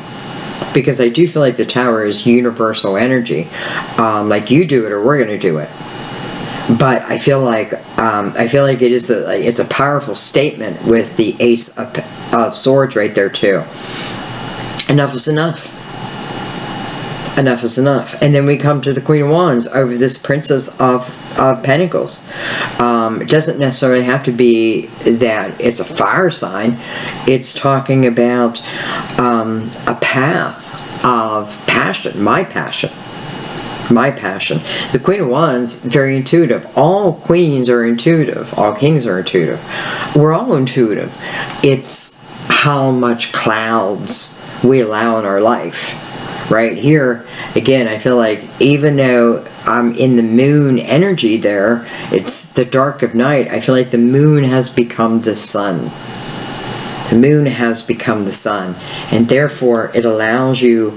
S1: because I do feel like the Tower is universal energy. Like, you do it or we're going to do it. But I feel like it is it's a powerful statement with the Ace of Swords right there too. Enough is enough. Enough is enough. And then we come to the Queen of Wands over this Princess of Pentacles. It doesn't necessarily have to be that it's a fire sign. It's talking about a path of passion, my passion. My passion. The Queen of Wands, very intuitive. All queens are intuitive. All kings are intuitive. We're all intuitive. It's how much clouds we allow in our life. Right here, again, I feel like even though I'm in the moon energy there, it's the dark of night, I feel like the moon has become the sun. The moon has become the sun. And therefore, it allows you,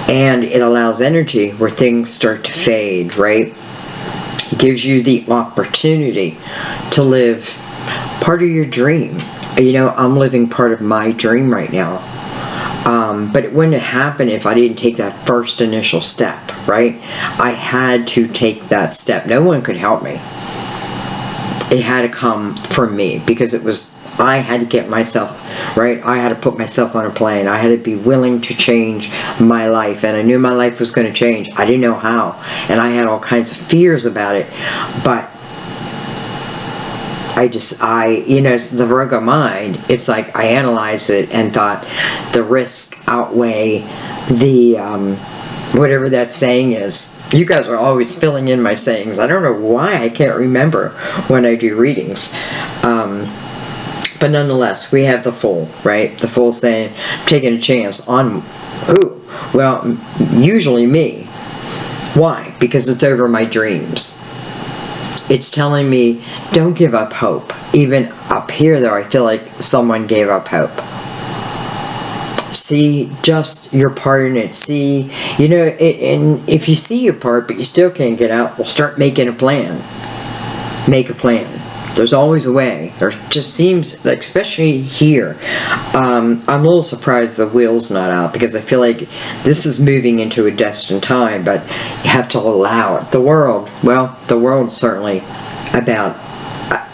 S1: and it allows energy where things start to fade, right? It gives you the opportunity to live part of your dream. You know, I'm living part of my dream right now. But it wouldn't have happened if I didn't take that first initial step, right? I had to take that step. No one could help me. It had to come from me because I had to get myself, right? I had to put myself on a plane. I had to be willing to change my life. And I knew my life was going to change. I didn't know how. And I had all kinds of fears about it. But you know, it's the Virgo mind. It's like I analyzed it and thought the risk outweigh the, whatever that saying is. You guys are always filling in my sayings. I don't know why I can't remember when I do readings. But nonetheless, we have the Fool, right? The Fool saying, I'm taking a chance on who? Well, usually me. Why? Because it's over my dreams. It's telling me, don't give up hope. Even up here, though, I feel like someone gave up hope. See just your part in it. See, you know, and if you see your part, but you still can't get out, well, start making a plan. Make a plan. There's always a way. There just seems, like, especially here, I'm a little surprised the wheel's not out, because I feel like this is moving into a destined time, but you have to allow it. The world's certainly about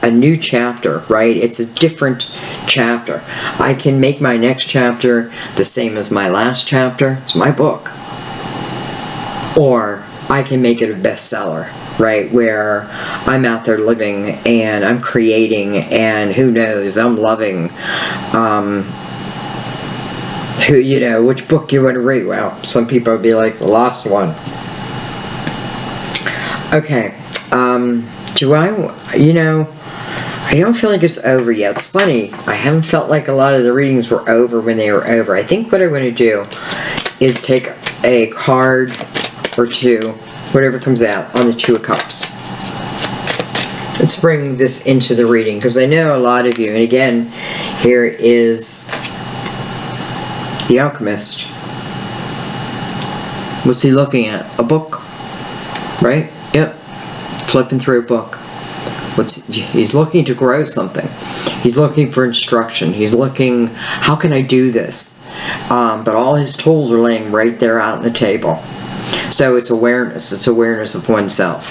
S1: a new chapter, right? It's a different chapter. I can make my next chapter the same as my last chapter. It's my book. Or I can make it a bestseller, right? Where I'm out there living and I'm creating, and who knows, I'm loving, you know, which book you want to read. Well, some people would be like the last one. Okay, you know, I don't feel like it's over yet. It's funny, I haven't felt like a lot of the readings were over when they were over. I think what I'm going to do is take a card or two, whatever comes out, on the Two of Cups. Let's bring this into the reading, because I know a lot of you, and again, here is the Alchemist. What's he looking at? A book, right? Yep. Flipping through a book. He's looking to grow something. He's looking for instruction. He's looking, how can I do this? But all his tools are laying right there out on the table. So it's awareness. It's awareness of oneself.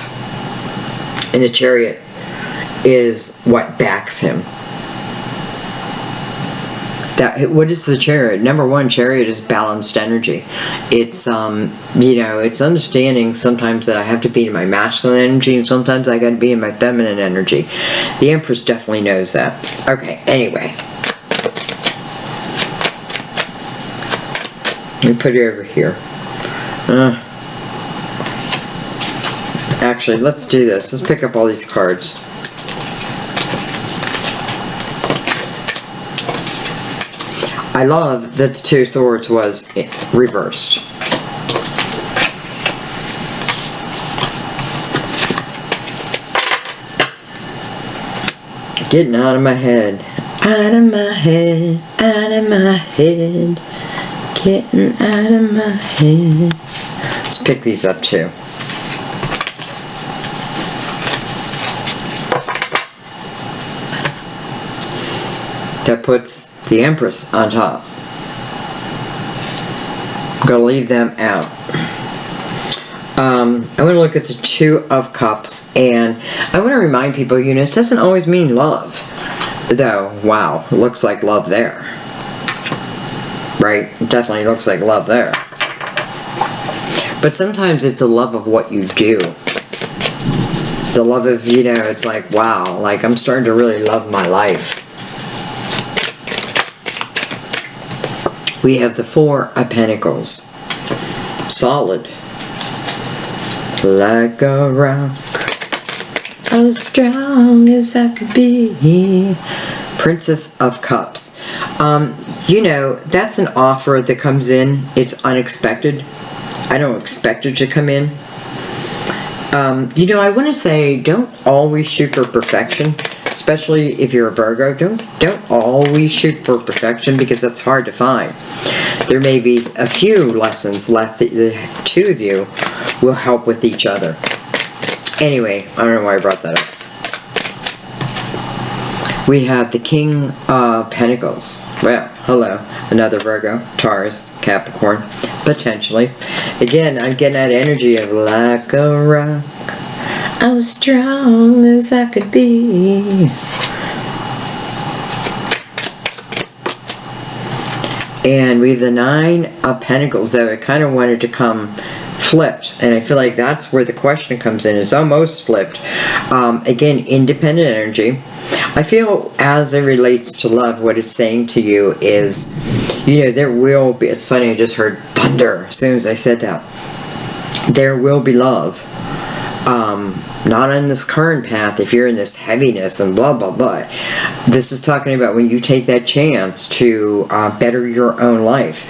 S1: And the Chariot is what backs him. What is the Chariot? Number one, Chariot is balanced energy. It's, you know, it's understanding sometimes that I have to be in my masculine energy, and sometimes I got to be in my feminine energy. The Empress definitely knows that. Okay, anyway. Let me put it over here. Actually, let's do this. Let's pick up all these cards. I love that the Two of Swords was reversed. Getting out of my head. Out of my head. Out of my head. Getting out of my head. Let's pick these up too. That puts the Empress on top. I'm going to leave them out. I want to look at the Two of Cups, and I want to remind people, you know, it doesn't always mean love. Though, wow, it looks like love there. Right? It definitely looks like love there. But sometimes it's the love of what you do. The love of, you know, it's like, wow, like I'm starting to really love my life. We have the Four of Pentacles. Solid. Like a rock, as strong as I could be. Princess of Cups. You know, that's an offer that comes in. It's unexpected. I don't expect it to come in. You know, I want to say, don't always shoot for perfection, especially if you're a Virgo. Don't always shoot for perfection, because that's hard to find. There may be a few lessons left that the two of you will help with each other. Anyway, I don't know why I brought that up. We have the King of Pentacles. Well, hello. Another Virgo, Taurus, Capricorn, potentially. Again, I'm getting that energy of like a rock, as strong as I could be. And we have the Nine of Pentacles, that I kind of wanted to come flipped, and I feel like that's where the question comes in. It's almost flipped. Again, independent energy. I feel as it relates to love, what it's saying to you is, you know, there will be, it's funny, I just heard thunder as soon as I said that. There will be love. Not on this current path, if you're in this heaviness and blah, blah, blah. This is talking about when you take that chance to better your own life,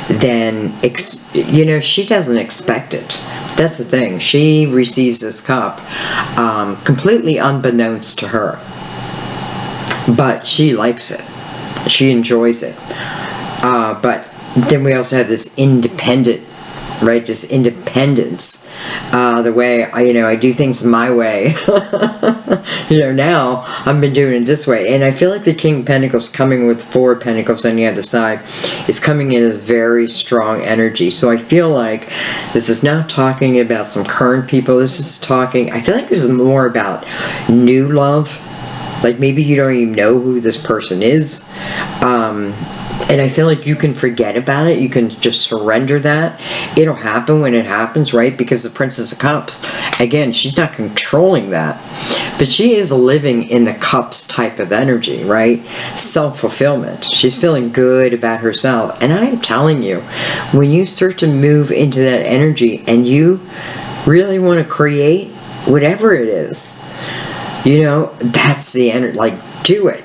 S1: then, you know, she doesn't expect it. That's the thing. She receives this cup completely unbeknownst to her. But she likes it. She enjoys it. But then we also have this independent, right? This independence. The way, I do things my way. You know, now I've been doing it this way. And I feel like the King of Pentacles coming with Four of Pentacles on the other side is coming in as very strong energy. So I feel like this is not talking about some current people. This is talking, I feel like this is more about new love. Like maybe you don't even know who this person is. And I feel like you can forget about it. You can just surrender that. It'll happen when it happens, right? Because the Princess of Cups, again, she's not controlling that. But she is living in the Cups type of energy, right? Self-fulfillment. She's feeling good about herself. And I'm telling you, when you start to move into that energy and you really want to create whatever it is, you know, that's the energy. Like, do it.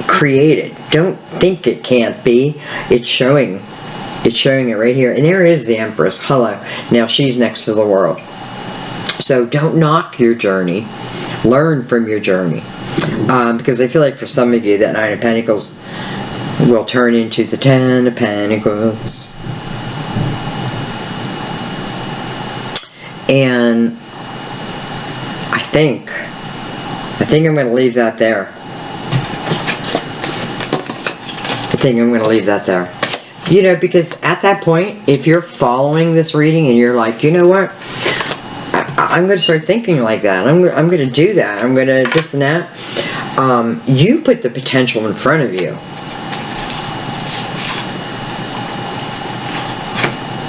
S1: Create it. Don't think it can't be. It's showing it right here. And there is the Empress. Hello. Now she's next to the world. So don't knock your journey. Learn from your journey. Because I feel like for some of you, that Nine of Pentacles will turn into the Ten of Pentacles. And I think I'm going to leave that there. I'm going to leave that there. You know, because at that point, if you're following this reading and you're like, you know what, I'm going to start thinking like that. I'm going to do that. I'm going to this and that. You put the potential in front of you.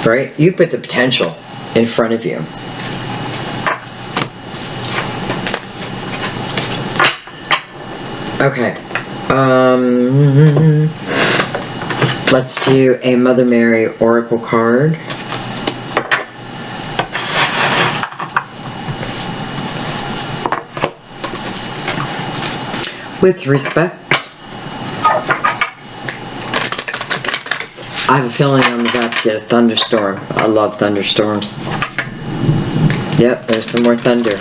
S1: Right? You put the potential in front of you. Okay. Let's do a Mother Mary Oracle card. With respect, I have a feeling I'm about to get a thunderstorm. I love thunderstorms. Yep, there's some more thunder.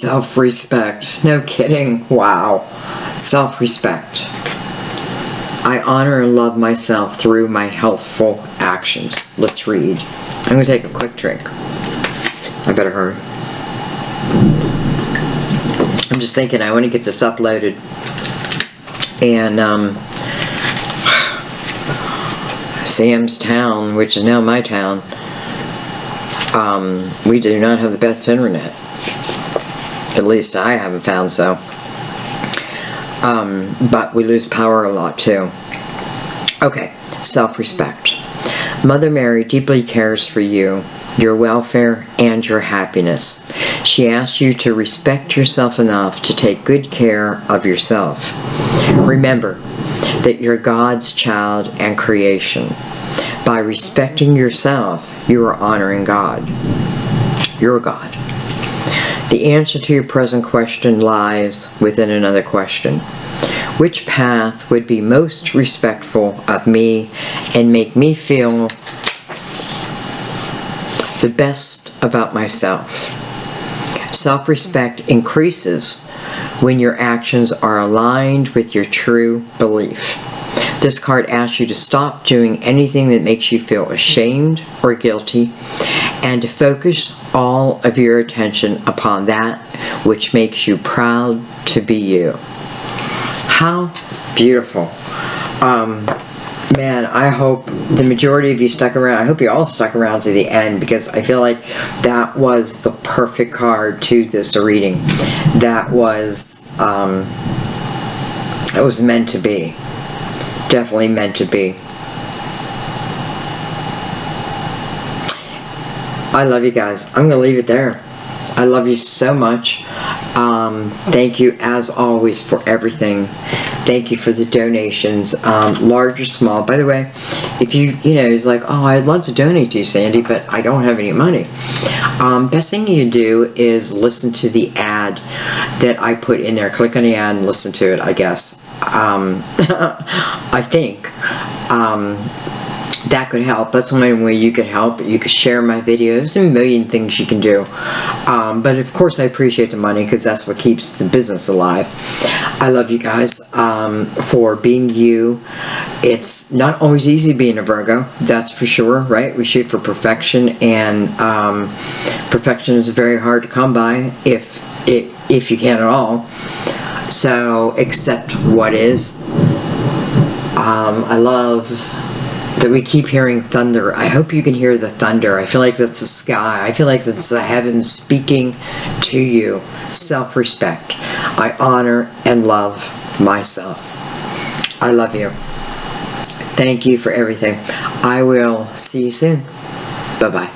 S1: Self-respect. No kidding. Wow. Self-respect. I honor and love myself through my healthful actions. Let's read. I'm going to take a quick drink. I better hurry. I'm just thinking I want to get this uploaded. And Sam's town, which is now my town, we do not have the best internet. At least I haven't found so. But we lose power a lot too. Okay, self-respect. Mother Mary deeply cares for you, your welfare, and your happiness. She asks you to respect yourself enough to take good care of yourself. Remember that you're God's child and creation. By respecting yourself, you are honoring God. You're God. The answer to your present question lies within another question. Which path would be most respectful of me and make me feel the best about myself? Self-respect increases when your actions are aligned with your true belief. This card asks you to stop doing anything that makes you feel ashamed or guilty, and to focus all of your attention upon that which makes you proud to be you. How beautiful. Man, I hope the majority of you stuck around. I hope you all stuck around to the end, because I feel like that was the perfect card to this reading. That was meant to be. Definitely meant to be. I love you guys. I'm going to leave it there. I love you so much. Thank you, as always, for everything. Thank you for the donations, large or small. By the way, if it's like, oh, I'd love to donate to you, Sandy, but I don't have any money. Best thing you do is listen to the ad that I put in there. Click on the ad and listen to it, I guess. I think. That could help. That's one way you could help. You could share my videos. There's a million things you can do. But of course I appreciate the money, because that's what keeps the business alive. I love you guys for being you. It's not always easy being a Virgo, that's for sure, right? We shoot for perfection, and perfection is very hard to come by if you can at all. So accept what is. I love that we keep hearing thunder. I hope you can hear the thunder. I feel like that's the sky. I feel like that's the heavens speaking to you. Self-respect. I honor and love myself. I love you. Thank you for everything. I will see you soon. Bye-bye.